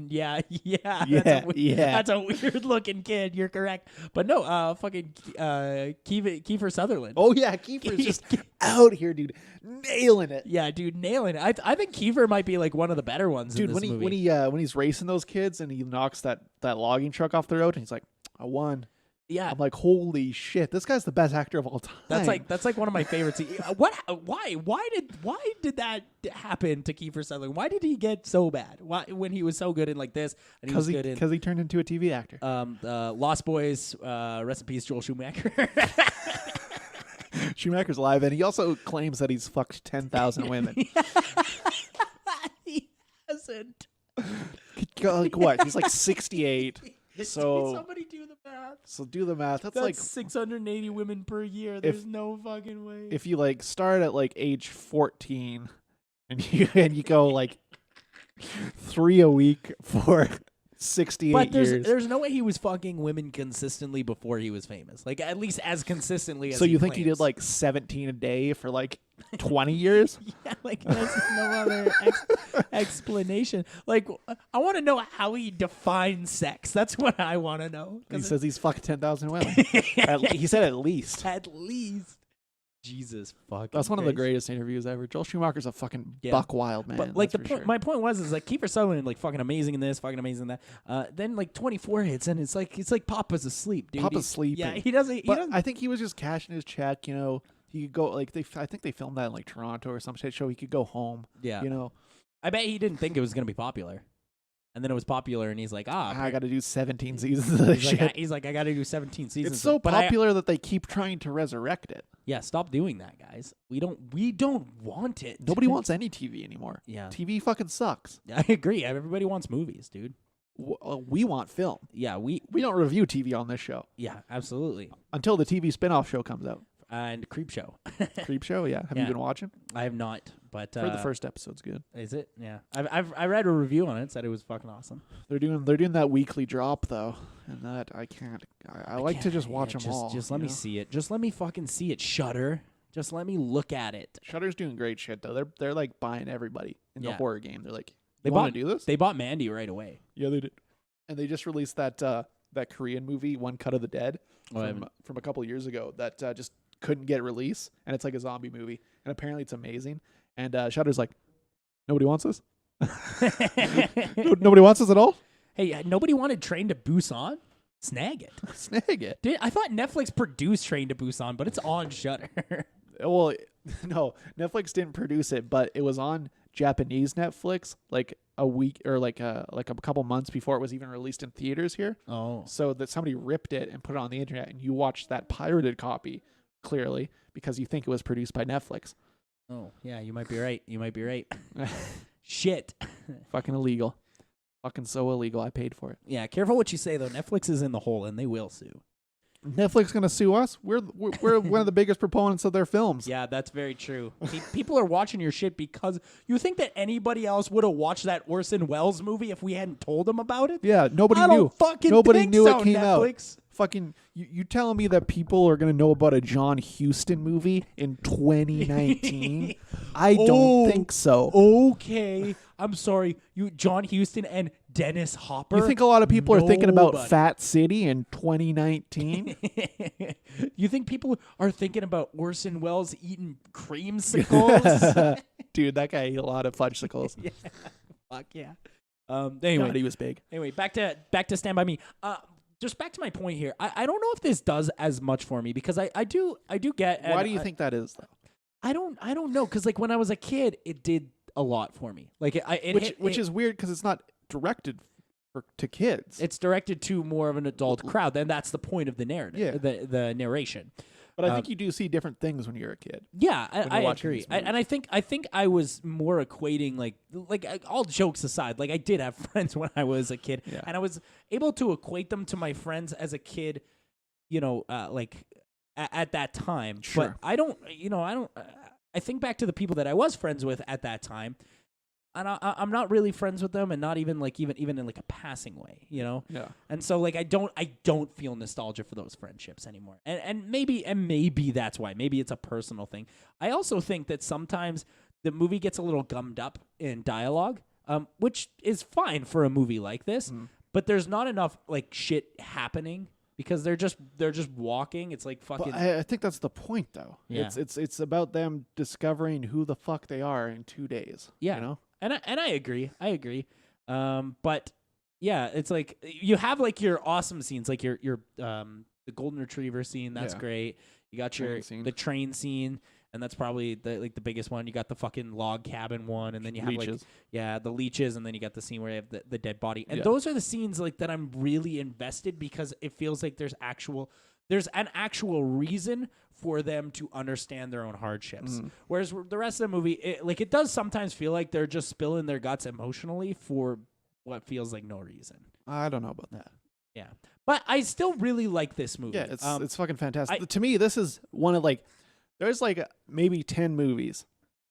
yeah. Yeah, That's a weird looking kid. You're correct, but no, fucking Kiefer Sutherland. Oh yeah, Kiefer's just out here, dude, nailing it. Yeah, dude, nailing it. I think Kiefer might be like one of the better ones. Dude, in this movie. when he's racing those kids and he knocks that logging truck off the road and he's like, "I won." Yeah, I'm like, holy shit, this guy's the best actor of all time. that's like one of my favorites. Why did that happen to Kiefer Sutherland? Why did he get so bad? Why when he was so good in like this and he was good in because he turned into a TV actor. Lost Boys, rest in peace, Joel Schumacher. Schumacher's alive, and he also claims that he's fucked 10,000 women. He hasn't. Like what? He's like 68. So somebody do the math. So do the math. That's That's like 680 women per year. There's no fucking way. if you like start at like age 14 and you go like 3 a week for 68 But years. there's no way he was fucking women consistently before he was famous. Like at least as consistently as So you think claims. he did like 17 a day for like 20 years? Yeah, like there's no other explanation. Like I want to know how he defines sex. That's what I want to know. He 'Cause says he's fucked 10,000 women. He said at least. at least. Jesus fucking. That's one of the Christ. greatest interviews ever. Joel Schumacher's a fucking Yeah. buck wild man. But like that's for sure. my point was like Kiefer Sutherland like fucking amazing in this, fucking amazing in that. Then like 24 hits and it's like Papa's asleep, dude. Papa's sleeping. Yeah, he doesn't. But I think he was just cashing his check. You know, he could go like I think they filmed that in like Toronto or some shit show. He could go home. Yeah. You know, I bet he didn't think it was gonna be popular, and then it was popular, and he's like, I got to do 17 seasons of this shit. he's like, I got to do 17 seasons. It's so But I- popular that they keep trying to resurrect it. yeah, stop doing that, guys. We don't want it. Nobody wants any TV anymore. Yeah. TV fucking sucks. I agree. Everybody wants movies, dude. We want film. Yeah, we don't review TV on this show yeah, absolutely. until the TV spinoff show comes out. And Creep Show. Creep Show, yeah. Have Yeah. you been watching? I have not, but For the first episode's good. is it? Yeah, I read a review on it. Said it was fucking awesome. They're doing that weekly drop though, and that I can't. I like to just watch them all. Just let me see it. Just let me fucking see it. Shudder. Just let me look at it. Shudder's doing great shit though. They're like buying everybody in the Yeah. horror game. They're like, They you want bought to do this? They bought Mandy right away. Yeah, they did. And they just released that Korean movie, One Cut of the Dead, Oh, I haven't. from a couple years ago that just couldn't get release, and it's like a zombie movie, and apparently it's amazing. And Shudder's like, nobody wants this. Nobody wants this at all. Hey, nobody wanted Train to Busan? Snag it. Snag it. Dude, I thought Netflix produced Train to Busan, but it's on Shudder. Well, no, Netflix didn't produce it, but it was on Japanese Netflix like a week or like a couple months before it was even released in theaters here. Oh. So that somebody ripped it and put it on the internet, and you watched that pirated copy clearly because you think it was produced by Netflix. Oh, yeah, you might be right. Shit. Fucking illegal. Fucking so illegal. I paid for it. Yeah, careful what you say though. Netflix is in the hole and they will sue. Netflix gonna sue us? We're one of the biggest proponents of their films. Yeah, that's very true. People are watching your shit because you think that anybody else would have watched that Orson Welles movie if we hadn't told them about it? Yeah, nobody I knew. don't fucking Nobody think knew so, it came Netflix. out. Fucking you telling me that people are gonna know about a John Huston movie in 2019? I don't think so. Okay, I'm sorry. You, John Huston and Dennis Hopper. You think a lot of people are thinking about Nobody. Fat City in 2019? You think people are thinking about Orson Welles eating creamsicles? Dude, that guy ate a lot of fudgesicles. Fuck yeah. Anyway, God, he was big. Anyway, back to Stand By Me. Just back to my point here. I don't know if this does as much for me because I do get. Why do you think that is though? I don't know because like when I was a kid, it did a lot for me. Like Which is weird because it's not directed to kids. It's directed to more of an adult crowd, and that's the point of the narrative. Yeah. The narration. But I think you do see different things when you're a kid. Yeah, I watching agree. these movies. And I think I was more equating like all jokes aside, like I did have friends when I was a kid, Yeah. and I was able to equate them to my friends as a kid, like at that time. Sure. But I don't. I think back to the people that I was friends with at that time, and I'm not really friends with them, and not even like even in like a passing way, Yeah. And so like I don't feel nostalgia for those friendships anymore. And maybe that's why. Maybe it's a personal thing. I also think that sometimes the movie gets a little gummed up in dialogue, which is fine for a movie like this, but there's not enough like shit happening because they're just walking. It's like fucking. But I think that's the point, though. Yeah. It's about them discovering who the fuck they are in 2 days. Yeah. You know? And I agree. But yeah, it's like you have like your awesome scenes, like your the golden retriever scene. That's Yeah. great. You got the train scene, and that's probably the biggest one. You got the fucking log cabin one, and then you have Leeches. the leeches, and then you got the scene where you have the dead body. And Yeah. those are the scenes like that I'm really invested because it feels like there's an actual reason for them to understand their own hardships. Whereas the rest of the movie, it does sometimes feel like they're just spilling their guts emotionally for what feels like no reason. I don't know about that. Yeah. But I still really like this movie. Yeah, it's fucking fantastic. To me, this is one of like, there's like maybe 10 movies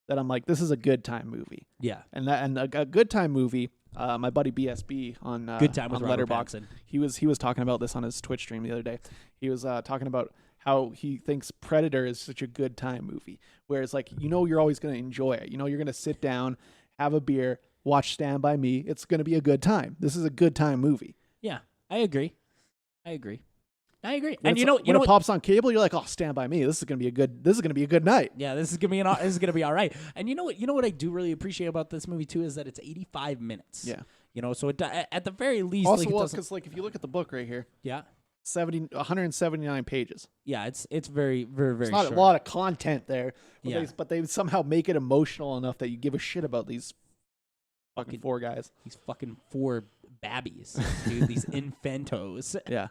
that I'm like, this is a good time movie. Yeah. And a good time movie. My buddy BSB on Good Time with on Robert Letterboxd, Pattinson. he was talking about this on his Twitch stream the other day. He was talking about how he thinks Predator is such a good time movie, where it's like you're always going to enjoy it. You're going to sit down, have a beer, watch Stand By Me. It's going to be a good time. This is a good time movie. Yeah. I agree. And When it pops on cable, you're like, oh, Stand By Me. This is gonna be a good night. Yeah, this is gonna be all right. And you know what I do really appreciate about this movie too is that it's 85 minutes. Yeah. So at the very least, Also, like, because like if you look at the book right here, yeah, 179 pages. yeah, it's very very very. It's not short. a lot of content there, but, Yeah. but they somehow make it emotional enough that you give a shit about these fucking four guys. These fucking four babbies, dude. These infantos. Yeah.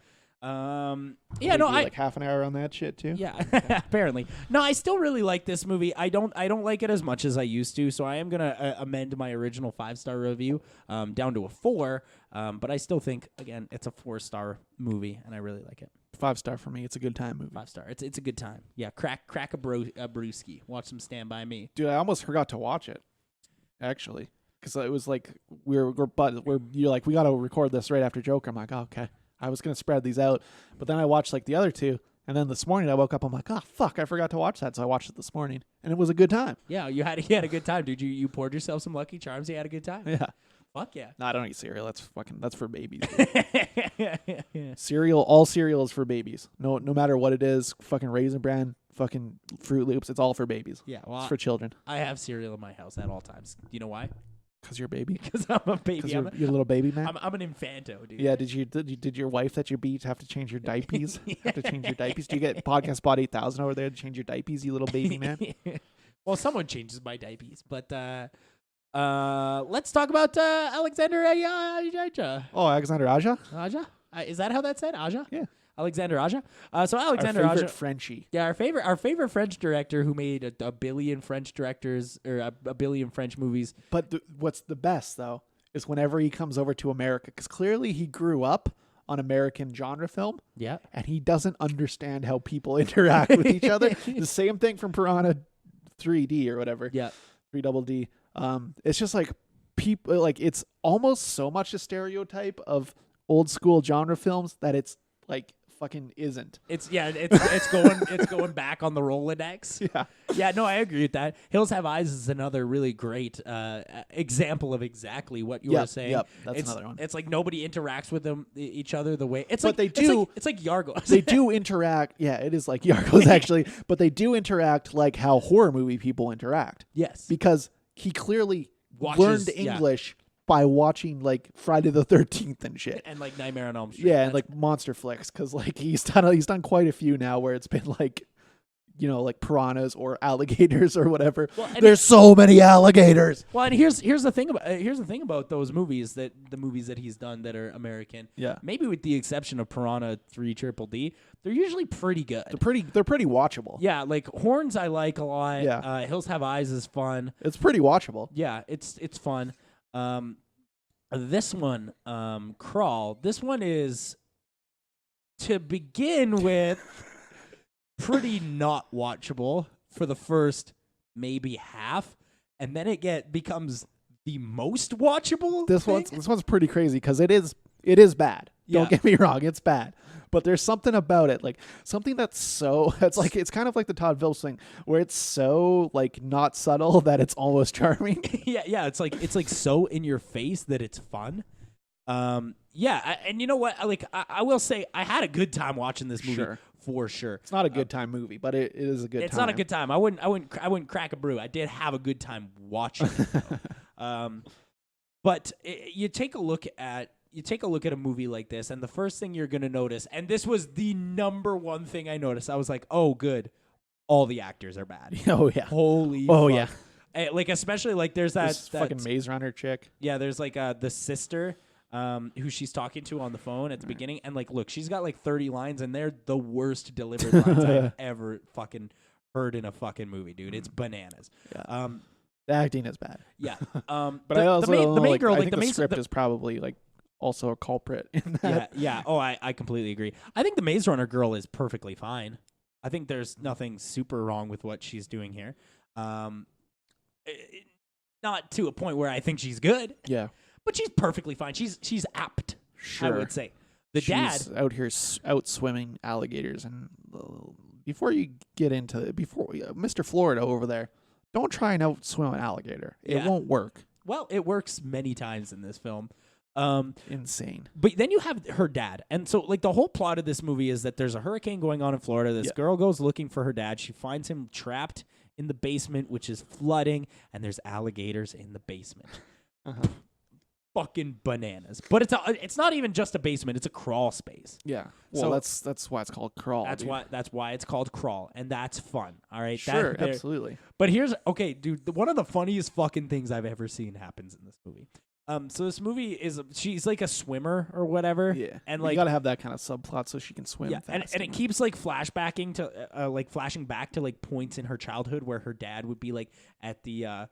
Yeah, no, like half an hour on that shit too. Yeah, apparently. No, I still really like this movie. I don't like it as much as I used to, so I am gonna amend my original 5-star review down to a 4. But I still think again it's a 4-star movie, and I really like it. 5-star for me. It's a good time movie. 5-star. It's a good time. Yeah, crack a brewski. Watch some Stand By Me. Dude, I almost forgot to watch it, actually, because it was like you're like, we got to record this right after Joker. I'm like, oh, okay. I was gonna spread these out, but then I watched like the other two, and then this morning I woke up. I'm like, oh fuck, I forgot to watch that, so I watched it this morning, and it was a good time. Yeah, you had a good time, dude. You poured yourself some Lucky Charms. You had a good time. Yeah. Fuck yeah. No, I don't eat cereal. That's for babies. Yeah. Cereal, all cereal is for babies. No matter what it is, fucking Raisin Bran, fucking Fruit Loops, it's all for babies. Yeah, well, it's for children. I have cereal in my house at all times. Do you know why? Because you're a baby. Because I'm a baby. Because you're a little baby man. I'm an infanto, dude. Yeah. Did your wife that you beat have to change your diapers? Have to change your diapers? Do you get Podcast Spot 8000 over there to change your diapers, you little baby man? Well, someone changes my diapers, but let's talk about Alexander Aja. Oh, Alexander Aja? Aja? Is that how that said? Aja? Yeah. Alexander Aja. So Alexander Our favorite Aja, Frenchie. yeah, our favorite French director who made a billion French directors or a billion French movies. But what's the best though is whenever he comes over to America, because clearly he grew up on American genre film. Yeah. And he doesn't understand how people interact with each other. The same thing from Piranha 3D or whatever. Yeah. 3DD. It's just like people, like it's almost so much a stereotype of old school genre films that it's like fucking isn't. It's going back on the Rolodex. Yeah. Yeah, no, I agree with that. Hills Have Eyes is another really great example of exactly what you were saying. Yep, that's another one. It's like nobody interacts with each other the way it's but like they do. It's like Yargos. They do interact. Yeah, it is like Yargos actually, but they do interact like how horror movie people interact. Yes. Because he clearly Watches- learned yeah. English by watching like Friday the 13th and shit. And like Nightmare on Elm Street. Yeah, and like monster flicks, because like he's done quite a few now where it's been like, you know, like piranhas or alligators or whatever. Well, There's so many alligators. Well, and here's the thing about those movies, that the movies that he's done that are American. Yeah. Maybe with the exception of Piranha 3 Triple D, they're usually pretty good. They're pretty watchable. Yeah, like Horns I like a lot. Yeah. Hills Have Eyes is fun. It's pretty watchable. Yeah, it's fun. This one, Crawl. This one is, to begin with, pretty not watchable for the first maybe half, and then it becomes the most watchable. This thing. one's pretty crazy because it is bad. Yeah. Don't get me wrong, it's bad. But there's something about it, like something it's kind of like the Todd Phillips thing, where it's so like not subtle that it's almost charming. yeah. It's like so in your face that it's fun. And you know what? I will say I had a good time watching this movie. Sure. For sure. It's not a good time movie, but it is a good time. It's not a good time. I wouldn't crack a brew. I did have a good time watching it, though. But you take a look at a movie like this, and the first thing you're gonna notice, and this was the number one thing I noticed, I was like, oh, good, all the actors are bad. Oh yeah. Holy. Oh fuck. yeah. Like especially like there's that fucking Maze Runner chick. Yeah, there's like the sister. Who she's talking to on the phone at the beginning, and like, look, she's got like 30 lines, and they're the worst delivered lines I've ever fucking heard in a fucking movie, dude. It's bananas. Yeah. The acting is bad. Yeah. But I also the main girl, I like think the script is probably like also a culprit in yeah, that. yeah. Oh, I completely agree. I think the Maze Runner girl is perfectly fine. I think there's nothing super wrong with what she's doing here. Not to a point where I think she's good. Yeah. But she's perfectly fine. She's apt. Sure. I would say. She's dad out here out swimming alligators, and before you get into Mr. Florida over there, don't try and out swim an alligator. It won't work. Well, it works many times in this film. Insane. But then you have her dad. And so like the whole plot of this movie is that there's a hurricane going on in Florida. This girl goes looking for her dad. She finds him trapped in the basement, which is flooding, and there's alligators in the basement. Fucking bananas. But it's not even just a basement, it's a crawl space. Yeah. Well, that's why it's called Crawl. That's why it's called Crawl, and that's fun. All right. Sure, absolutely. But dude, one of the funniest fucking things I've ever seen happens in this movie. So this movie she's like a swimmer or whatever. Yeah. And you like gotta have that kind of subplot so she can swim fast. and it keeps like flashing back to like points in her childhood where her dad would be like at the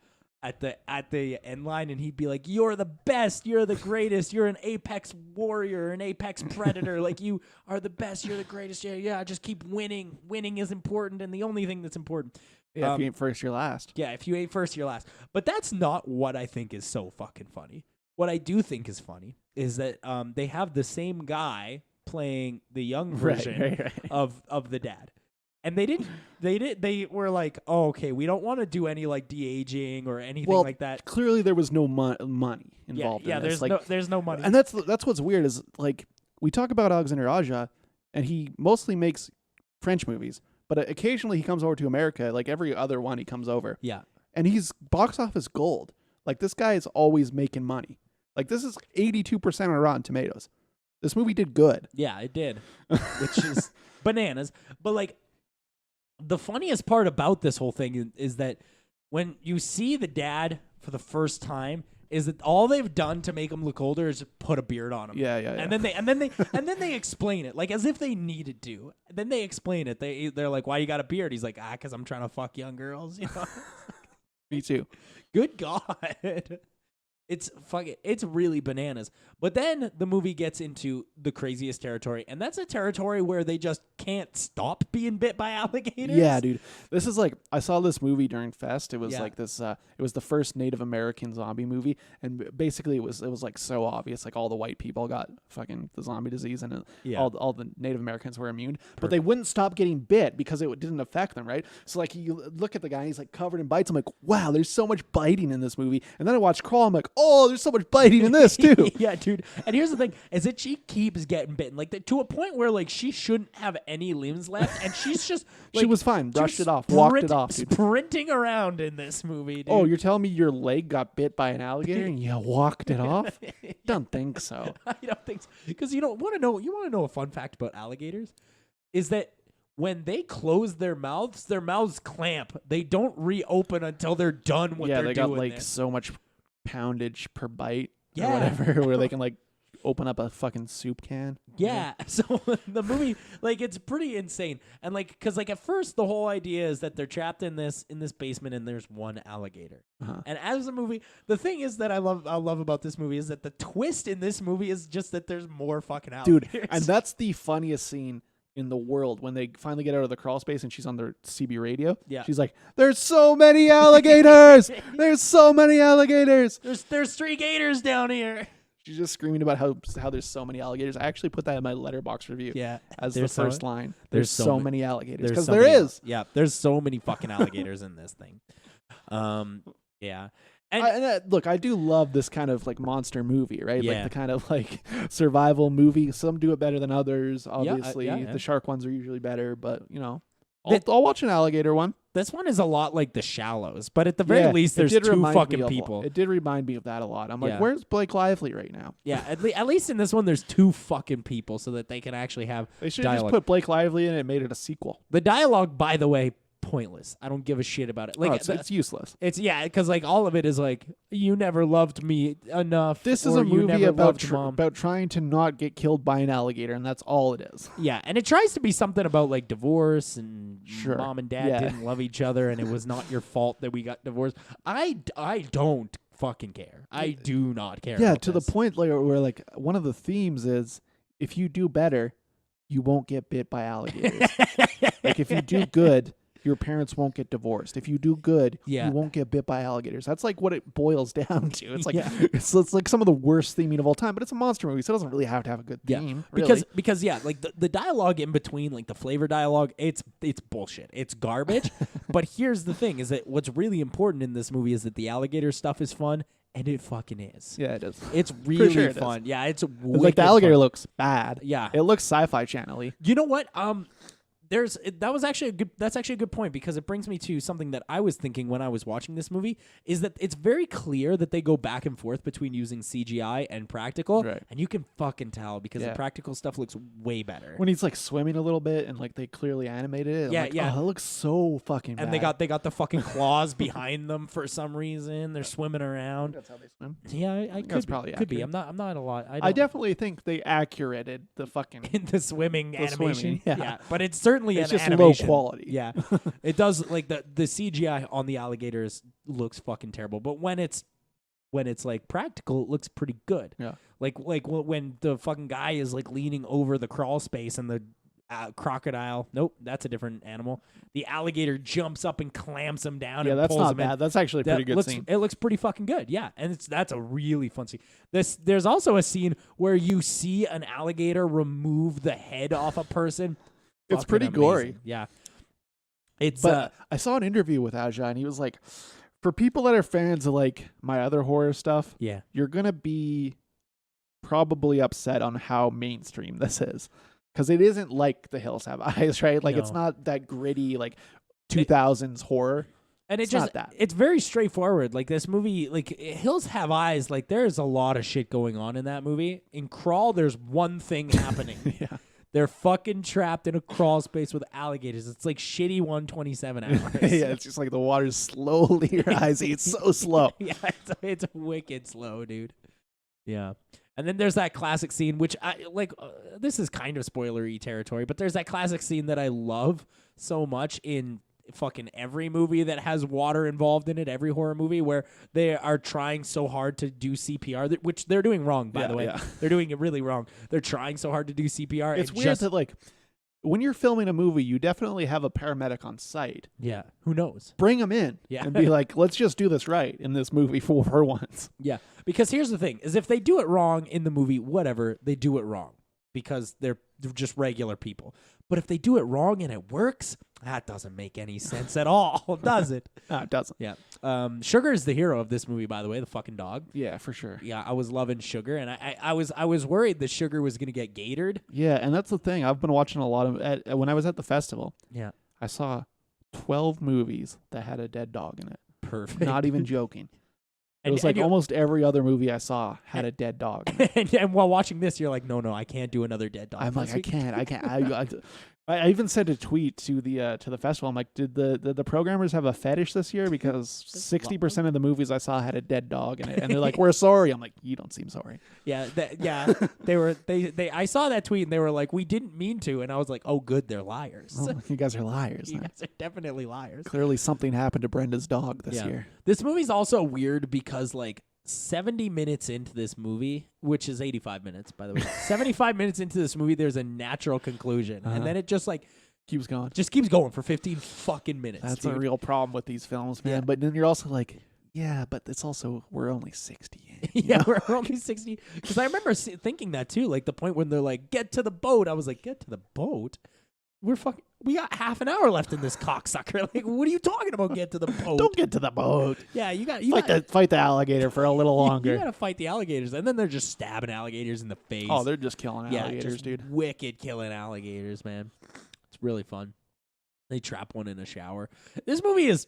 end line, and he'd be like, "You're the best, you're the greatest, you're an apex warrior, an apex predator, like you are the best, you're the greatest, yeah, just keep winning. Winning is important, and the only thing that's important." Yeah, if you ain't first, you're last. Yeah, if you ain't first, you're last. But that's not what I think is so fucking funny. What I do think is funny is that they have the same guy playing the young version of the dad. And they were like, oh, okay, we don't want to do any like de-aging or anything like that. Clearly there was no money involved in this. There's no money. And that's what's weird is like we talk about Alexander Aja, and he mostly makes French movies, but occasionally he comes over to America, like every other one he comes over. Yeah. And he's box office gold. Like this guy is always making money. Like this is 82% on Rotten Tomatoes. This movie did good. Yeah, it did. Which is bananas. But like the funniest part about this whole thing is that when you see the dad for the first time, is that all they've done to make him look older is put a beard on him. Yeah. And then they explain it like as if they needed to. And then they explain it. They're like, "Why you got a beard?" He's like, "'Cause I'm trying to fuck young girls." You know. Me too. Good God. It's really bananas. But then the movie gets into the craziest territory, and that's a territory where they just can't stop being bit by alligators. Yeah, dude. This is like I saw this movie during Fest. It was like this it was the first Native American zombie movie, and basically it was like so obvious, like all the white people got fucking the zombie disease, and all the Native Americans were immune, but they wouldn't stop getting bit because it didn't affect them, right? So like you look at the guy, he's like covered in bites. I'm like, wow, there's so much biting in this movie. And then I watch Crawl, I'm like, oh, there's so much biting in this too. Yeah, dude. And here's the thing: is that she keeps getting bitten, like to a point where like she shouldn't have any limbs left, and she's just She was fine, brushed it off, walked it off, dude. sprinting around in this movie. Dude. Oh, you're telling me your leg got bit by an alligator and you walked it off? Don't think so. I don't think so. Because you don't want to know. You want to know a fun fact about alligators is that when they close their mouths clamp. They don't reopen until they're done what they're they doing. got like there. so much poundage per bite or Yeah. whatever, where they can like open up a fucking soup can. Yeah, so the movie, like, it's pretty insane, and like, cause like at first the whole idea is that they're trapped in this basement and there's one alligator, and as a movie, the thing is that I love about this movie is that the twist in this movie is just that there's more fucking alligators. Dude, and that's the funniest scene in the world when they finally get out of the crawl space and she's on their CB radio. Yeah. She's like, there's so many alligators. There's so many alligators. There's 3 gators down here. She's just screaming about how there's so many alligators. I actually put that in my letterbox review. Yeah, as the there's first line. There's so many alligators. Because so there many is. Yeah, there's so many fucking alligators in this thing. Yeah. And Look, I do love this kind of like monster movie, right? Yeah. Like the kind of like survival movie. Some do it better than others. Obviously, yeah. the shark ones are usually better, but you know, I'll watch an alligator one. this one is a lot like The Shallows, but at the very least, there's 2 fucking people. It did remind me of that a lot. I'm like, Yeah. where's Blake Lively right now? Yeah, at least in this one, there's 2 fucking people so that they can actually have They should have dialogue. just put Blake Lively in it and made it a sequel. The dialogue, by the way, pointless. I don't give a shit about it. Like It's useless. It's because like all of it is like you never loved me enough. This is or a you movie never about loved Mom. about trying to not get killed by an alligator, and that's all it is. Yeah, and it tries to be something about like divorce and Sure. mom and dad Yeah. didn't love each other and it was not your fault that we got divorced. I don't fucking care. I do not care. Yeah, about to this. the point where like one of the themes is if you do better, you won't get bit by alligators. Like if you do good, your parents won't get divorced. If you do good, Yeah. you won't get bit by alligators. That's like what it boils down to. It's like Yeah. it's like some of the worst theming of all time, but it's a monster movie, so it doesn't really have to have a good theme. Really. Because yeah, like the dialogue in between, like the flavor dialogue, it's bullshit. It's garbage. But here's the thing: is that what's really important in this movie is that the alligator stuff is fun, and it fucking is. Yeah, it is. It's really sure it is. fun. Yeah, it's Like wicked the alligator fun. looks bad. Yeah. It looks sci-fi channel-y. You know what? That's actually a good point because it brings me to something that I was thinking when I was watching this movie is that it's very clear that they go back and forth between using CGI and practical, Right. and you can fucking tell because Yeah. the practical stuff looks way better. When he's like swimming a little bit and like they clearly animated it. I'm Yeah, like, yeah. Oh, that looks so fucking bad. And they got the fucking claws behind them for some reason. They're swimming around. That's how they swim. Yeah, I That's could probably could be. accurate. I'm not a lot. I don't- definitely think they accurated the fucking. in the swimming animation. swimming, yeah. But it's certainly It's an just low animation. quality. Yeah, it does. Like the CGI on the alligators looks fucking terrible, but when it's like practical, it looks pretty good. Yeah. Like when the fucking guy is like leaning over the crawl space and the crocodile. Nope, that's a different animal. The alligator jumps up and clamps him down. Yeah, and that's pulls not him in. bad. That's actually a pretty good scene. It looks pretty fucking good. Yeah, and that's a really fun scene. There's also a scene where you see an alligator remove the head off a person. It's Fucking pretty amazing. gory. Yeah, it's But I saw an interview with Aja, and he was like, for people that are fans of like my other horror stuff, yeah. you're gonna be probably upset on how mainstream this is. Because it isn't like The Hills Have Eyes, right? Like it's No. not that gritty, like 2000s horror. And It's not that. it's very straightforward. Like this movie, like Hills Have Eyes, like there's a lot of shit going on in that movie. In Crawl, there's one thing happening. Yeah. They're fucking trapped in a crawl space with alligators. It's like shitty 127 hours. Yeah, it's just like the water's slowly rising. It's so slow. Yeah, it's wicked slow, dude. Yeah. And then there's that classic scene, which I like. This is kind of spoilery territory, but there's that classic scene that I love so much in fucking every movie that has water involved in it, every horror movie where they are trying so hard to do CPR, which they're doing wrong, by the way. Yeah. They're doing it really wrong. They're trying so hard to do CPR. It's weird that like when you're filming a movie, you definitely have a paramedic on site. yeah, who knows? Bring them in Yeah. and be like, let's just do this right in this movie for once. Yeah, because here's the thing: is if they do it wrong in the movie, whatever, they do it wrong because they're just regular people. But if they do it wrong and it works, That doesn't make any sense at all, does it? No, it doesn't. Yeah. Sugar is the hero of this movie, by the way, the fucking dog. Yeah, for sure. Yeah, I was loving Sugar, and I was worried that Sugar was gonna get gatored. Yeah, and that's the thing. I've been watching a lot of when I was at the festival. Yeah. I saw 12 movies that had a dead dog in it. Perfect. Not even joking. It And- was like and you- almost every other movie I saw had a dead dog in it. and while watching this, you're like, no, I can't do another dead dog. I'm like, this I week." can't. I even sent a tweet to the festival. I'm like, did the programmers have a fetish this year? Because 60% of the movies I saw had a dead dog in it, and they're like, we're sorry. I'm like, you don't seem sorry. Yeah, they. I saw that tweet and they were like, we didn't mean to, and I was like, oh, good, they're liars. Oh, you guys are liars. You guys are definitely liars. Clearly, something happened to Brenda's dog this year. This movie's also weird because 70 minutes into this movie, which is 85 minutes, by the way, 75 minutes into this movie, there's a natural conclusion, and then it just Keeps going. keeps going for 15 fucking minutes. That's dude. a real problem with these films, man. Yeah. But then you're also like, yeah, but it's also we're only 60 in. Yeah, we're only 60. Because I remember thinking that too, like the point when they're like, "Get to the boat." I was like, "Get to the boat." We got half an hour left in this cocksucker. Like, what are you talking about? Get to the boat. Don't get to the boat. Yeah, you got Fight the alligator for a little longer. You got to fight the alligators, and then they're just stabbing alligators in the face. Oh, they're just killing yeah, alligators, just dude. wicked killing alligators, man. It's really fun. They trap one in a shower. This movie is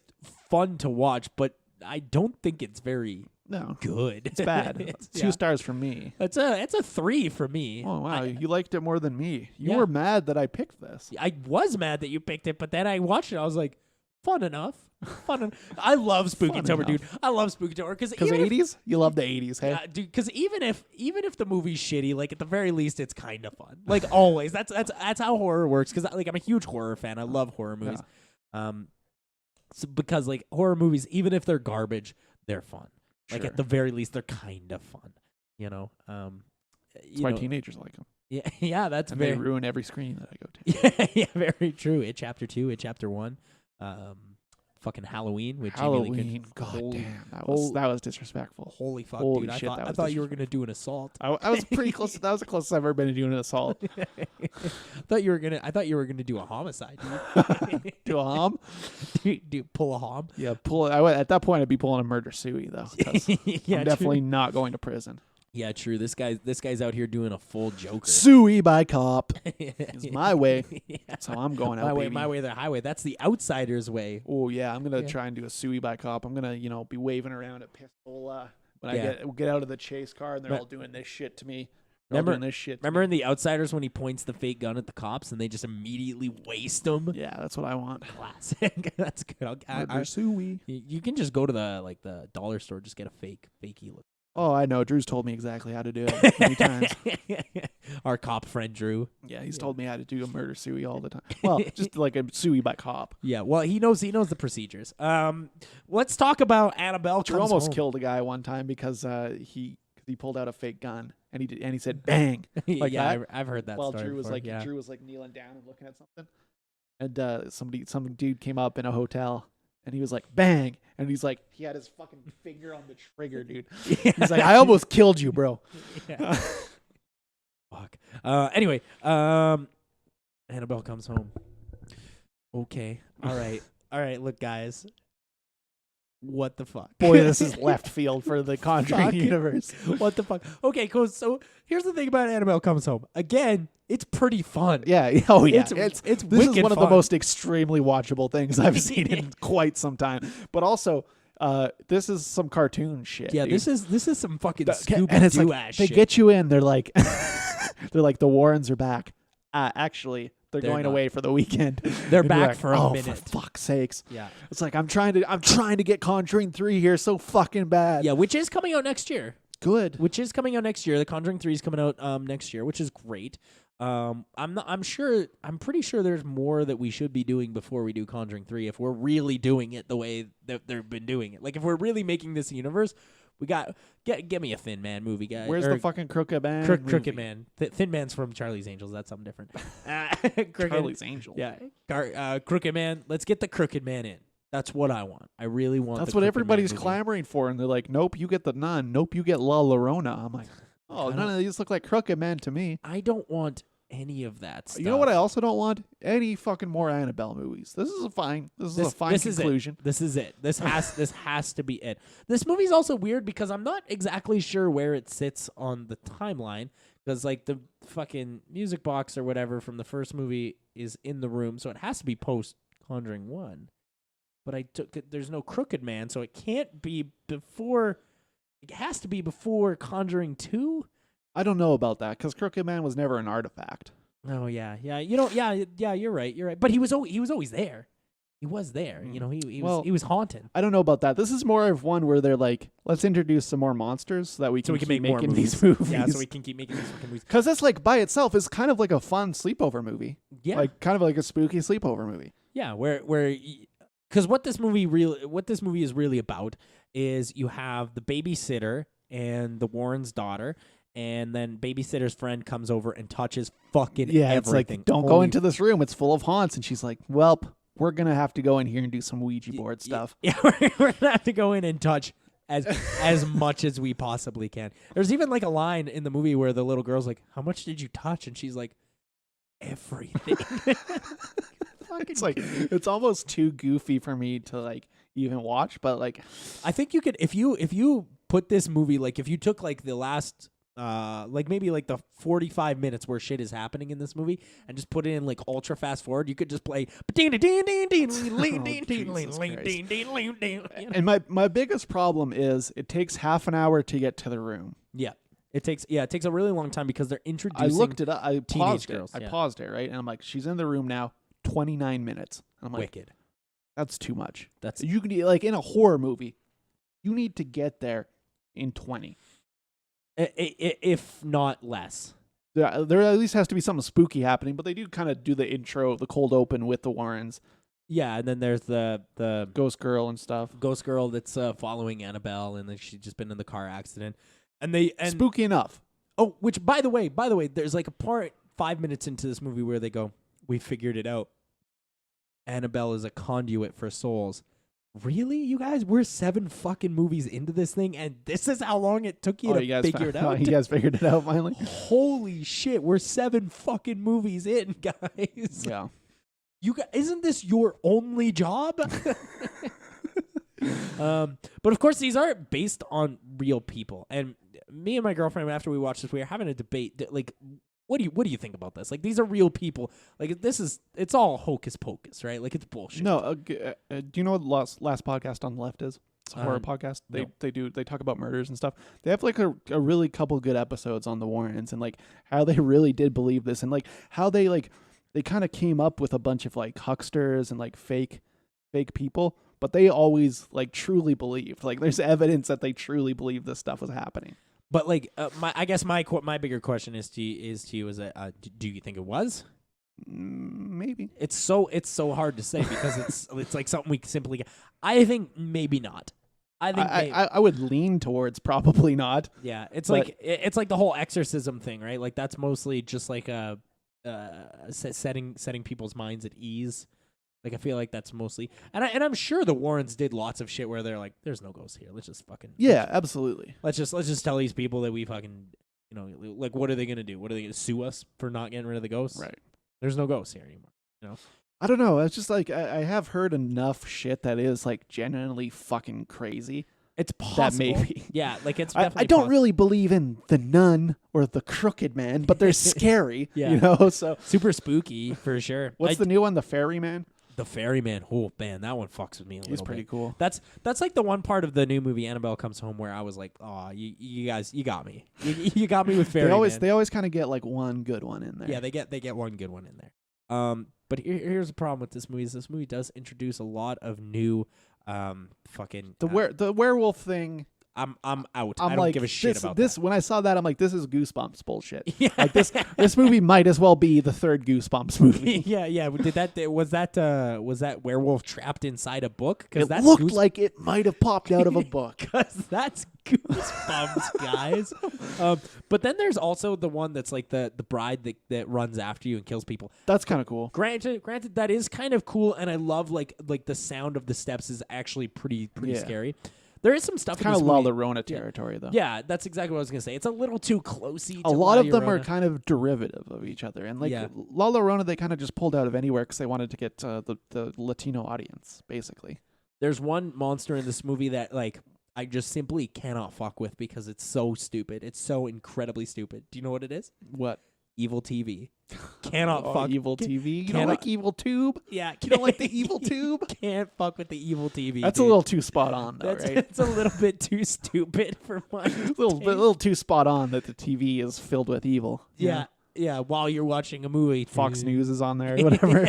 fun to watch, but I don't think it's very No, good. it's bad. It's- 2 yeah. stars from me. It's a 3 for me. Oh wow, you liked it more than me. You Yeah. were mad that I picked this. I was mad that you picked it, but then I watched it. I was like, fun enough. I love Spooky-tober, dude. I love Spooky-tober because Because 80s, you love the 80s, hey? yeah, dude. Because even if the movie's shitty, like at the very least, it's kind of fun. Like always, that's how horror works. Because I'm a huge horror fan. I love horror movies. Because like horror movies, even if they're garbage, they're fun. Like Sure. at the very least, they're kind of fun. You know. That's why teenagers like them. Yeah, yeah, that's And very they ruin every screen that I go to. yeah, very true. It Chapter 2, It Chapter 1, fucking Halloween with Jamie Lee Halloween, Curtis. god Holy- damn, that hol- was disrespectful. Holy fuck, Holy dude! shit, I that was thought you were gonna do an assault. I was pretty close. That was the closest I've ever been to doing an assault. I thought you were gonna do a homicide, dude. To a hom? Dude, pull a hom. Yeah, at that point I'd be pulling a murder suey though. 'Cause Yeah, I'm definitely not going to prison. Yeah, true. This guy's out here doing a full Joker. Suey by cop. It's my way. Yeah. So I'm going out, My way, baby. my way, the highway. That's the outsider's way. Oh yeah, I'm gonna Yeah. try and do a suey by cop. I'm gonna, be waving around a pistol when Yeah. I get out of the chase car and they're But- all doing this shit to me. They're all doing this shit. to Remember me. in The Outsiders when he points the fake gun at the cops and they just immediately waste them? Yeah, that's what I want. Classic. That's good. Murder suey. You can just go to the dollar store, just get a fakey look. Oh, I know. Drew's told me exactly how to do it many times. Our cop friend Drew. Yeah, he's told me how to do a murder suey all the time. Well, just like a suey by cop. Yeah, well, he knows the procedures. Let's talk about Annabelle. Drew Comes almost Home. killed a guy one time because he pulled out a fake gun and he said bang. Like yeah, that? I've heard that. While story Drew was before, Drew was kneeling down and looking at something, and some dude came up in a hotel and he was like bang, and he's like he had his fucking finger on the trigger, dude. Yeah. He's like, I almost killed you, bro. Yeah. Fuck. Anyway, Annabelle comes home. Okay. All right. All right. Look, guys. What the fuck? Boy, this is left field for the Conjuring Fuck. Universe. What the fuck? Okay, cool. So here's the thing about Annabelle Comes Home. Again, it's pretty fun. Yeah. Oh yeah. It's This is wicked one of the fun. most extremely watchable things I've seen in quite some time. But also, this is some cartoon shit. Yeah, dude. this is some fucking And Scooby it's Doo like ass they shit. get you in. They're like, the Warrens are back. Actually, they're They're going not. away for the weekend. They're And you're back like, for a oh, minute. For fuck's sakes! Yeah. It's like I'm trying to get Conjuring 3 here so fucking bad. Yeah, which is coming out next year. Good. Which is coming out next year. The Conjuring 3 is coming out next year, which is great. I'm pretty sure there's more that we should be doing before we do Conjuring 3 if we're really doing it the way that they've been doing it. Like if we're really making this a universe, we got get me a Thin Man movie, guy. Where's Or the fucking Crooked Man? Crooked movie? Man? Thin Man's from Charlie's Angels. That's something different. Crooked- Charlie's Angels. Yeah. Crooked Man. Let's get the Crooked Man in. That's what I want. I really want. That's the what Crooked everybody's Man movie. clamoring for, and they're like, "Nope, you get the Nun. Nope, you get La Llorona." I'm like, "Oh, I none of these look like Crooked Man to me." I don't want any of that stuff. You know what I also don't want? Any fucking more Annabelle movies. This is a fine conclusion. This is it. This has to be it. This movie's also weird because I'm not exactly sure where it sits on the timeline, because like the fucking music box or whatever from the first movie is in the room, so it has to be post Conjuring 1. But there's no Crooked Man, so it can't be before. It has to be before Conjuring 2. I don't know about that because Crooked Man was never an artifact. Oh yeah. You know, yeah. You're right. But he was always there. He was there. You know, he was haunted. I don't know about that. This is more of one where they're like, let's introduce some more monsters so that we can make more making movies. these movies. Yeah, so we can keep making these fucking movies. Because this, like, by itself is kind of like a fun sleepover movie. Yeah, like kind of like a spooky sleepover movie. Yeah, where because what this movie is really about is you have the babysitter and the Warren's daughter. And then babysitter's friend comes over and touches fucking everything. It's like, don't go into this room. It's full of haunts. And she's like, welp, we're going to have to go in here and do some Ouija board stuff. Yeah, we're going to have to go in and touch as much as we possibly can. There's even like a line in the movie where the little girl's like, how much did you touch? And she's like, everything. It's like, it's almost too goofy for me to like even watch. But like, I think you could, if you put this movie, like if you took like the last... like maybe like the 45 minutes where shit is happening in this movie and just put it in like ultra fast forward, you could just play and my biggest problem is it takes half an hour to get to the room. It takes a really long time because they're introducing. I looked it up. I paused girls, it. I paused it, right? And I'm like, she's in the room now, 29 minutes. And I'm like, wicked. That's too much. You can like in a horror movie, you need to get there in 20. If not less. There at least has to be something spooky happening, but they do kind of do the intro, the cold open with the Warrens. Yeah, and then there's the ghost girl and stuff. Ghost girl that's following Annabelle, and then she's just been in the car accident. And spooky enough. Oh, which by the way, there's like a part 5 minutes into this movie where they go, "We figured it out. Annabelle is a conduit for souls." Really, you guys? We're 7 fucking movies into this thing, and this is how long it took you to figure it out? You guys figured it out finally? Holy shit, we're 7 fucking movies in, guys. Yeah. Isn't this your only job? But of course, these are based on real people. And me and my girlfriend, after we watched this, we were having a debate that, like, what do you think about this? Like, these are real people. Like, it's all hocus pocus, right? Like, it's bullshit. No, do you know what last podcast on the left is? It's a horror podcast. They talk about murders and stuff. They have like a really couple good episodes on the Warrens and like how they really did believe this and like how they kind of came up with a bunch of like hucksters and like fake people, but they always like truly believed. Like, there's evidence that they truly believed this stuff was happening. But like, I guess my bigger question is to you is that do you think it was? Maybe. It's so hard to say because it's like something we simply. I think maybe not. I would lean towards probably not. Yeah, it's like the whole exorcism thing, right? Like that's mostly just like setting people's minds at ease. Like, I feel like that's mostly, and I'm sure the Warrens did lots of shit where they're like, "There's no ghosts here. Let's just fucking absolutely. Let's just tell these people that we fucking, you know, like, what are they gonna do? What are they gonna sue us for not getting rid of the ghosts? Right. There's no ghosts here anymore. You know. I don't know. It's just like I have heard enough shit that is like genuinely fucking crazy. It's possible. That maybe. Yeah, like it's definitely I don't really believe in the nun or the Crooked Man, but they're scary. Yeah. You know, so super spooky for sure. What's the new one? The Ferryman? The Ferryman. Oh man, that one fucks with me a little bit. He's pretty cool. That's like the one part of the new movie Annabelle Comes Home where I was like, "Oh, you guys, you got me. You got me with Ferryman." They always kind of get like one good one in there. Yeah, they get one good one in there. But here's the problem with this movie: is this movie does introduce a lot of new, fucking the werewolf thing. I'm out. I don't give a shit about this. that. When I saw that, I'm like, this is Goosebumps bullshit. Yeah. Like this movie might as well be the third Goosebumps movie. Yeah. Was that werewolf trapped inside a book? It looked like it might have popped out of a book. Because that's Goosebumps, guys. But then there's also the one that's like the bride that runs after you and kills people. That's kind of cool. Granted, that is kind of cool, and I love like the sound of the steps is actually pretty scary. There is some stuff in Kind this of La movie. Llorona territory, though. Yeah, that's exactly what I was gonna say. It's a little too closey. A to lot La of them are Llorona. kind of derivative of each other, and like Yeah. La Llorona, they kind of just pulled out of anywhere because they wanted to get the Latino audience, basically. There's one monster in this movie that like I just simply cannot fuck with because it's so stupid. It's so incredibly stupid. Do you know what it is? What? Evil TV. Cannot fuck. Evil TV. You cannot- don't like Evil Tube? Yeah. You don't like the Evil Tube? Can't fuck with the evil TV. That's dude. a little too spot on, though, That's right? it's a little bit too stupid for my a little too spot on that the TV is filled with evil. Yeah. Yeah. While you're watching a movie, Fox News is on there, whatever.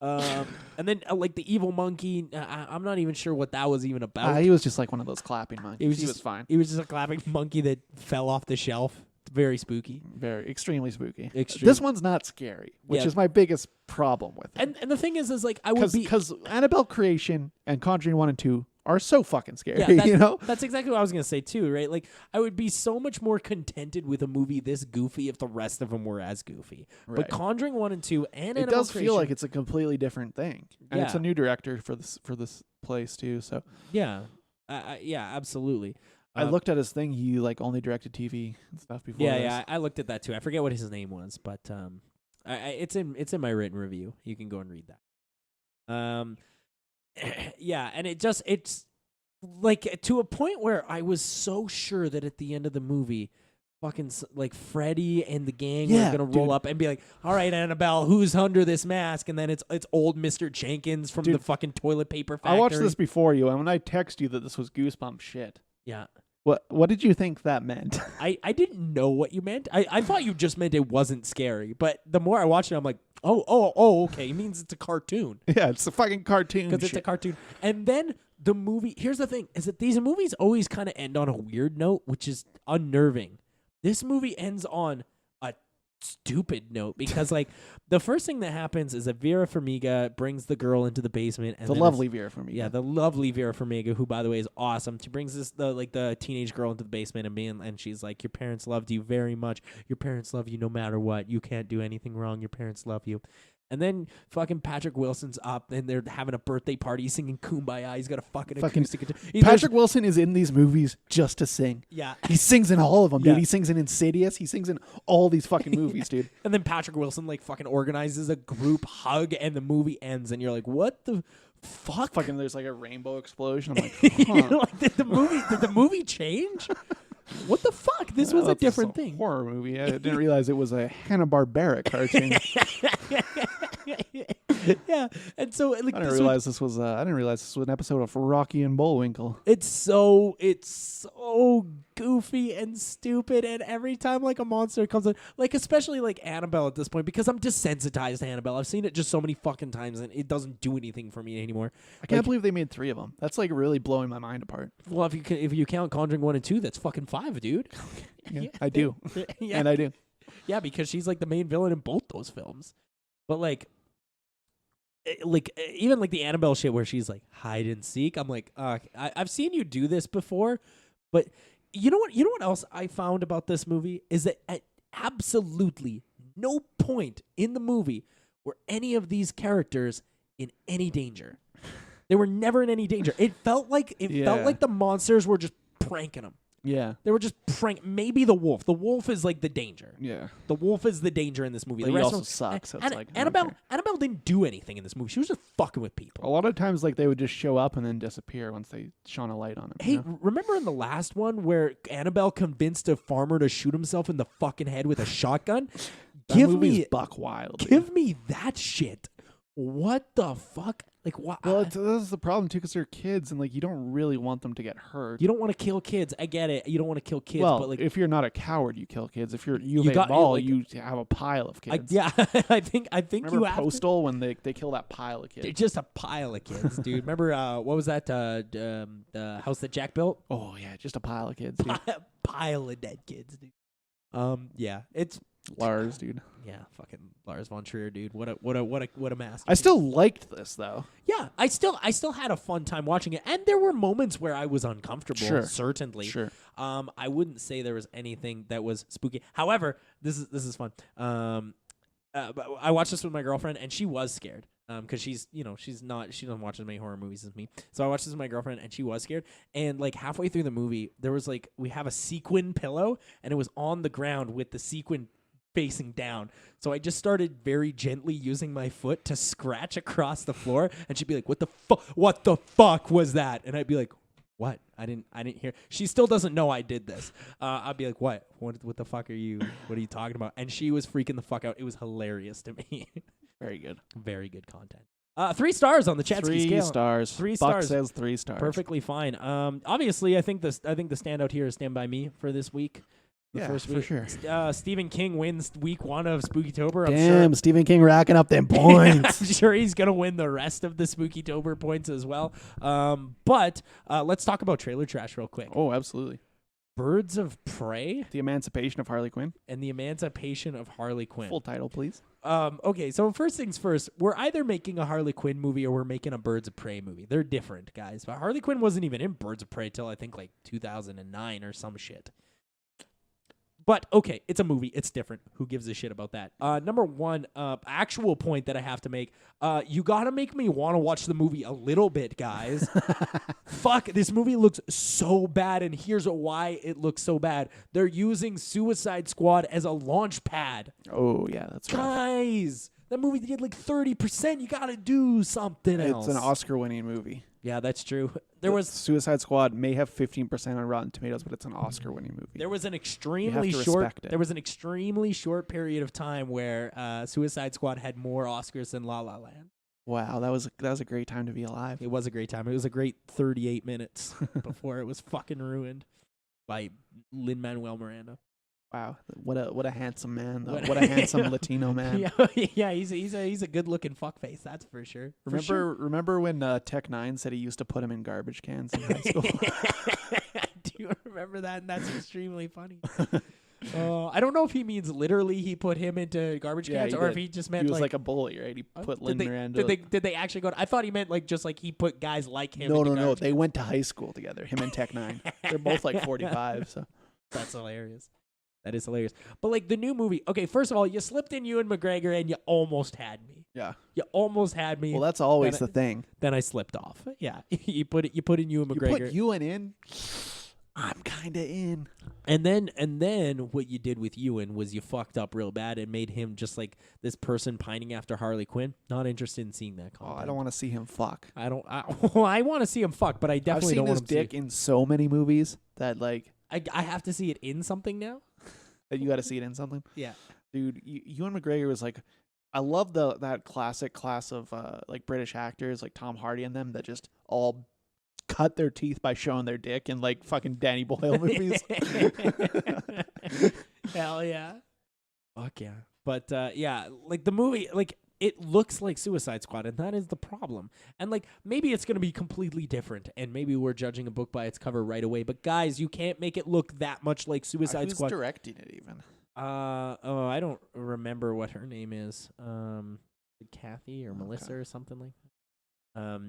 And then like the evil monkey, I'm not even sure what that was even about. He was just like one of those clapping monkeys. He was fine. He was just a clapping monkey that fell off the shelf. It's very spooky. Very extremely spooky. Extreme. This one's not scary, which Yeah. is my biggest problem with it. And the thing is like I would be Because Annabelle Creation and Conjuring 1 and 2 are so fucking scary, yeah, you know? that's exactly what I was gonna say too, right? Like I would be so much more contented with a movie this goofy if the rest of them were as goofy. Right. But Conjuring 1 and 2 and It Annabelle does Creation, feel like it's a completely different thing. And it's Yeah. a new director for this place too, so yeah, yeah, absolutely. I looked at his thing. He like only directed TV and stuff before. Yeah, this. yeah, I looked at that too. I forget what his name was, but it's in my written review. You can go and read that. Yeah, and it's like to a point where I was so sure that at the end of the movie, fucking like Freddy and the gang Yeah, were gonna roll dude. up and be like, "All right, Annabelle, who's under this mask?" And then it's old Mr. Jenkins from Dude, the fucking toilet paper factory. I watched this before you, and when I text you that this was Goosebumps shit, Yeah. what did you think that meant? I didn't know what you meant. I thought you just meant it wasn't scary. But the more I watched it, I'm like, oh, okay. It means it's a cartoon. Yeah, it's a fucking cartoon. Because it's a cartoon. And then the movie, here's the thing, is that these movies always kind of end on a weird note, which is unnerving. This movie ends on a stupid note because, like, the first thing that happens is that Vera Farmiga brings the girl into the basement. And the then lovely Vera Farmiga. Yeah, the lovely Vera Farmiga, who, by the way, is awesome. She brings the teenage girl into the basement and she's like, "Your parents loved you very much. Your parents love you no matter what. You can't do anything wrong. Your parents love you." And then fucking Patrick Wilson's up and they're having a birthday party singing Kumbaya. He's got a fucking acoustic guitar. Patrick Wilson is in these movies just to sing. Yeah. He sings in all of them, dude. Yeah. He sings in Insidious. He sings in all these fucking movies, dude. And then Patrick Wilson like fucking organizes a group hug and the movie ends and you're like, what the fuck? Fucking there's like a rainbow explosion. I'm like, You're huh. like, did the movie change? What the fuck? This was a That's different a thing. horror movie. I didn't realize it was a Hanna-Barbera cartoon. Yeah, and so like I didn't realize this was an episode of Rocky and Bullwinkle. it's so goofy and stupid, and every time like a monster comes in, like especially like Annabelle at this point, because I'm desensitized to Annabelle. I've seen it just so many fucking times, and it doesn't do anything for me anymore. I can't Like, believe they made 3 of them. That's like really blowing my mind apart. well, if you count Conjuring 1 and 2, that's fucking 5, dude. Yeah, I do. Yeah. And I do. Yeah, because she's like the main villain in both those films. But even like the Annabelle shit where she's like hide and seek, I'm like, I've seen you do this before, but you know what else I found about this movie is that at absolutely no point in the movie were any of these characters in any danger. They were never in any danger. It felt like the monsters were just pranking them. Yeah. They were just maybe the wolf. The wolf is like the danger. Yeah. The wolf is the danger in this movie. But The he rest also of them- sucks, so it's Anna- like, I don't Annabelle care. Annabelle didn't do anything in this movie. She was just fucking with people. A lot of times, like, they would just show up and then disappear once they shone a light on him. Hey, you know? remember in the last one where Annabelle convinced a farmer to shoot himself in the fucking head with a shotgun? That movie's buck wild. dude. Give me that shit. What the fuck? Like what? Well, this is the problem too, because they're kids, and like you don't really want them to get hurt. You don't want to kill kids. I get it. You don't want to kill kids, well, but like if you're not a coward, you kill kids. If you're You you got- ball, like- you have a pile of kids. yeah, I think Remember you have to. Postal when they kill that pile of They're kids? just a pile of kids, dude. Remember what was that? The house that Jack built? Oh yeah, just a pile of kids. Dude. Pile of dead kids, dude. Yeah, it's Lars, dude. yeah, fucking Lars von Trier, dude. What a masterpiece. I still liked this though. yeah, I still had a fun time watching it, and there were moments where I was uncomfortable. Sure. Certainly. Sure. I wouldn't say there was anything that was spooky. However, this is fun. But I watched this with my girlfriend, and she was scared. because she doesn't watch as many horror movies as me. So I watched this with my girlfriend, and she was scared. And like halfway through the movie, there was like we have a sequin pillow, and it was on the ground with the sequin facing down. So I just started very gently using my foot to scratch across the floor, and she'd be like, "What the fuck was that?" And I'd be like, "What? I didn't hear." She still doesn't know I did this. I'd be like, "What the fuck are you? What are you talking about?" And she was freaking the fuck out. It was hilarious to me. Very good. Very good content. 3 stars on the Chatsky scale. 3 stars. 3 Buck stars. says 3 stars. Perfectly fine. Obviously, I think the standout here is Stand By Me for this week. The Yeah, first for week. sure. Stephen King wins week 1 of Spooky-tober. Damn, Stephen King racking up them points. I'm sure he's going to win the rest of the Spooky-tober points as well. But let's talk about trailer trash real quick. Oh, absolutely. Birds of Prey The Emancipation of Harley Quinn. and the Emancipation of Harley Quinn. Full title, please. Okay, so first things first, we're either making a Harley Quinn movie or we're making a Birds of Prey movie. They're different, guys. But Harley Quinn wasn't even in Birds of Prey till I think like 2009 or some shit. But, okay, it's a movie. It's different. Who gives a shit about that? Number one, actual point that I have to make, you got to make me want to watch the movie a little bit, guys. Fuck, this movie looks so bad, and here's why it looks so bad. They're using Suicide Squad as a launch pad. Oh, yeah, that's right. Guys, that movie did like 30%. You got to do something else. It's an Oscar-winning movie. Yeah, that's true. There was Suicide Squad may have 15% on Rotten Tomatoes, but it's an Oscar-winning movie. There was an You extremely have to short. respect it. There was an extremely short period of time where Suicide Squad had more Oscars than La La Land. Wow, that was a great time to be alive. It was a great time. It was a great 38 minutes before it was fucking ruined by Lin-Manuel Miranda. Wow, what a handsome man, though. What- What a handsome Latino man. Yeah, he's a good looking fuckface. That's for sure. Remember when Tech Nine said he used to put him in garbage cans in high school? I do remember that, and that's extremely funny. I don't know if he means literally he put him into garbage Yeah, cans, he or did. if he just meant He was like a bully, right? He put Lin Miranda. Did they actually go? I thought he meant like just like he put guys like him. No. into garbage They went to high school together. Him and Tech Nine. They're both like 45. So That's hilarious. That is hilarious. But like the new movie, okay, first of all, you slipped in Ewan McGregor and you almost had me. yeah. You almost had me. Well, that's always Then the thing. Then I slipped off. Yeah. you put in Ewan You McGregor. put Ewan in. I'm kind of in. And then what you did with Ewan was you fucked up real bad and made him just like this person pining after Harley Quinn. Not interested in seeing that Oh, content. I don't want to see him fuck. I want to see him fuck, but I definitely I've seen don't his want him dick in so many movies that like I have to see it in something now. that you got to see it in something. Yeah. Dude, Ewan McGregor was like, I love that classic class of like British actors like Tom Hardy and them that just all cut their teeth by showing their dick in like fucking Danny Boyle movies. Hell yeah. Fuck yeah. But yeah, like the movie, like it looks like Suicide Squad, and that is the problem. And like maybe it's gonna be completely different, and maybe we're judging a book by its cover right away. But guys, you can't make it look that much like Suicide Who's Squad. directing it even? I don't remember what her name is. Kathy or Melissa or something like that.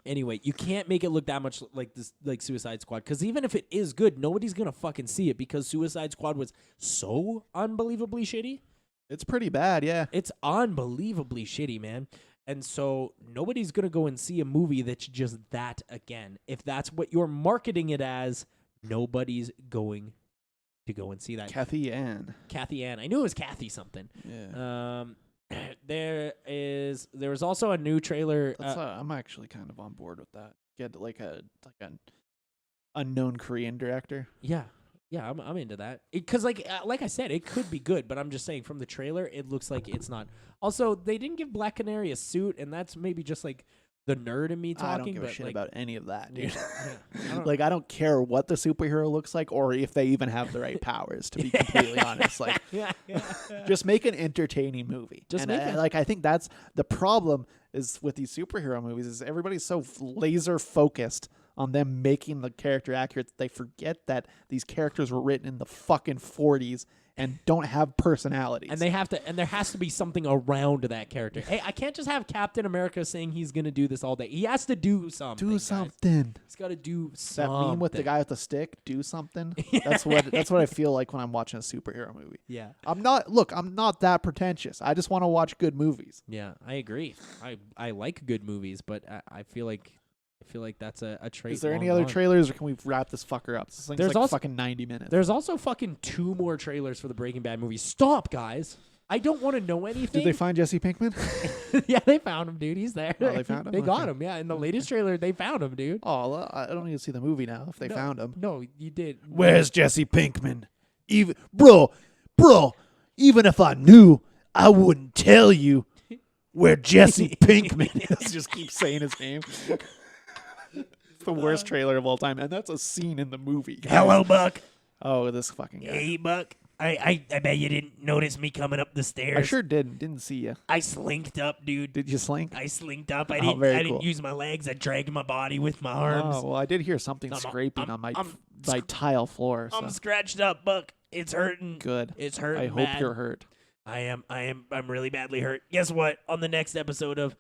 Anyway, you can't make it look that much like this, like Suicide Squad, because even if it is good, nobody's gonna fucking see it because Suicide Squad was so unbelievably shitty. It's pretty bad, yeah. It's unbelievably shitty, man. And so nobody's gonna go and see a movie that's just that again. If that's what you're marketing it as, nobody's going to go and see that. Kathy Ann. Kathy Ann. I knew it was Kathy something. Yeah. There was also a new trailer. I'm actually kind of on board with that. Get like an unknown Korean director. Yeah, I'm into that. Because like I said, it could be good, but I'm just saying from the trailer, it looks like it's not. Also, they didn't give Black Canary a suit, and that's maybe just like the nerd in me talking. I don't give but a shit like, about any of that, dude. Yeah. Like, I don't care what the superhero looks like or if they even have the right powers, to be completely honest. Like, yeah. just make an entertaining movie. Just and make it. I think that's the problem is with these superhero movies is everybody's so laser focused on them making the character accurate. They forget that these characters were written in the fucking 40s and don't have personalities. And there has to be something around that character. Hey, I can't just have Captain America saying he's gonna do this all day. He has to do something. do guys. something. He's got to do That something. meme with the guy with the stick, do something. That's what I feel like when I'm watching a superhero movie. Yeah. I'm not that pretentious. I just want to watch good movies. Yeah, I agree. I like good movies, but I feel like that's a trait. Is there any long other gone. trailers, or can we wrap this fucker up? This thing's There's like also- fucking 90 minutes. There's also fucking 2 more trailers for the Breaking Bad movie. Stop, guys. I don't want to know anything. Did they find Jesse Pinkman? Yeah, they found him, dude. He's there. Oh, they found him? They got Okay. him. Yeah, in the latest trailer, they found him, dude. Oh, well, I don't need to see the movie now if they found him. No, you did. Where's Jesse Pinkman? Even bro, even if I knew, I wouldn't tell you where Jesse Pinkman is. Just keep saying his name. It's the worst trailer of all time, and that's a scene in the movie. guys. Hello, Buck. Oh, this fucking guy. Hey, Buck. I bet you didn't notice me coming up the stairs. I sure didn't see you. I slinked up, dude. Did you slink? I slinked up. I Oh, didn't. very I didn't cool. use my legs. I dragged my body with my arms. Oh, well, I did hear something I'm- scraping I'm- on my I'm my tile floor. So. I'm scratched up, Buck. It's hurting. Good. It's hurting. I hope bad. you're hurt. I am. I'm really badly hurt. Guess what? On the next episode of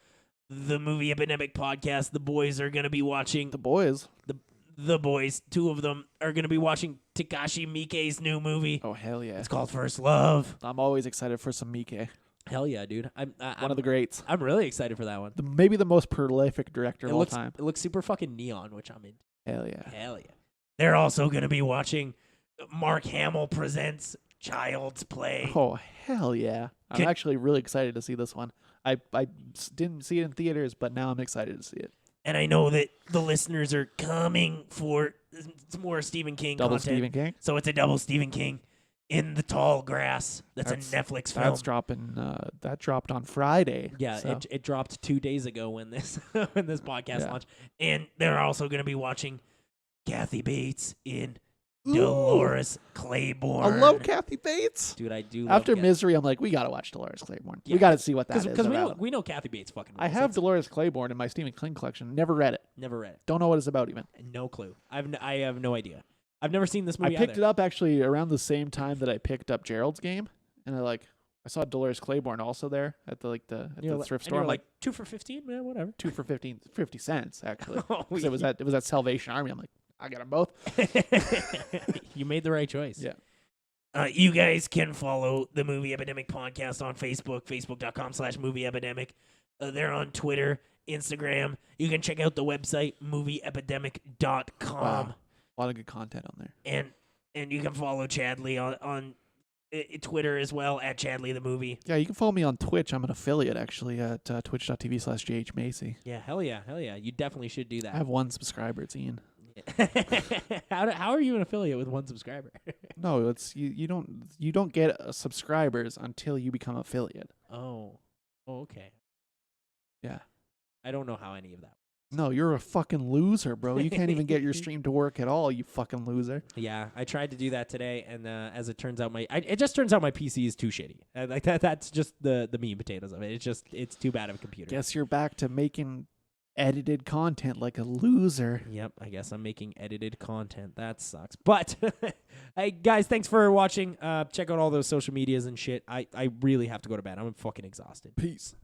the Movie Epidemic podcast, the boys are gonna be watching The boys. the boys. 2 of them are gonna be watching Takashi Miike's new movie. Oh, hell yeah. It's called First Love. I'm always excited for some Miike. Hell yeah, dude. I'm One of the greats. I'm really excited for that one. Maybe the most prolific director It of all looks time. it looks super fucking neon, which I'm in. Hell yeah. Hell yeah. They're also gonna be watching Mark Hamill presents Child's Play. Oh, hell yeah. I'm Can- actually really excited to see this one. I didn't see it in theaters, but now I'm excited to see it. And I know that the listeners are coming for some more Stephen King Double content. Stephen King. So it's a double Stephen King in the Tall Grass. That's a Netflix film. That's dropping. That dropped on Friday. Yeah, so. it dropped 2 days ago when this when this podcast Yeah. launched. And they're also going to be watching Kathy Bates in Dolores Claiborne. I love Kathy Bates. Dude, I do. After love Misery, I'm like, we gotta watch Dolores Claiborne. Yeah. We gotta see what that is. because about. we know Kathy Bates fucking. I rules. have That's- Dolores Claiborne in my Stephen King collection. Never read it. never read it. Don't know what it's about even. No clue. I have no idea. I've never seen this I movie. picked either. it up actually around the same time that I picked up Gerald's Game, and I saw Dolores Claiborne also there at the thrift store. I'm like 2 for 15, man. Whatever. 2 for 50 cents actually. Oh, 'Cause it was at Salvation Army. I'm like, I got them both. You made the right choice. Yeah. You guys can follow the Movie Epidemic podcast on Facebook, facebook.com/Movie Epidemic. They're on Twitter, Instagram. You can check out the website, movieepidemic.com. Wow. A lot of good content on there. And you can follow Chadley on Twitter as well, at Chadley the Movie. Yeah, you can follow me on Twitch. I'm an affiliate actually at twitch.tv/JHMacy. Yeah. Hell yeah. Hell yeah. You definitely should do I that. have 1 subscriber. It's Ian. How are you an affiliate with 1 subscriber? No, it's you don't get subscribers until you become affiliate. Oh. Okay. Yeah. I don't know how any of that. No, you're a fucking loser, bro. You can't even get your stream to work at all, you fucking loser. Yeah, I tried to do that today, and as it turns out, it just turns out my PC is too shitty. Like that. That's just the meat and potatoes of it. it's too bad of a computer. Guess you're back to making edited content like a loser. Yep, I guess I'm making edited content. That sucks. But hey, guys, thanks for watching. Check out all those social medias and shit. I really have to go to bed. I'm fucking exhausted. Peace.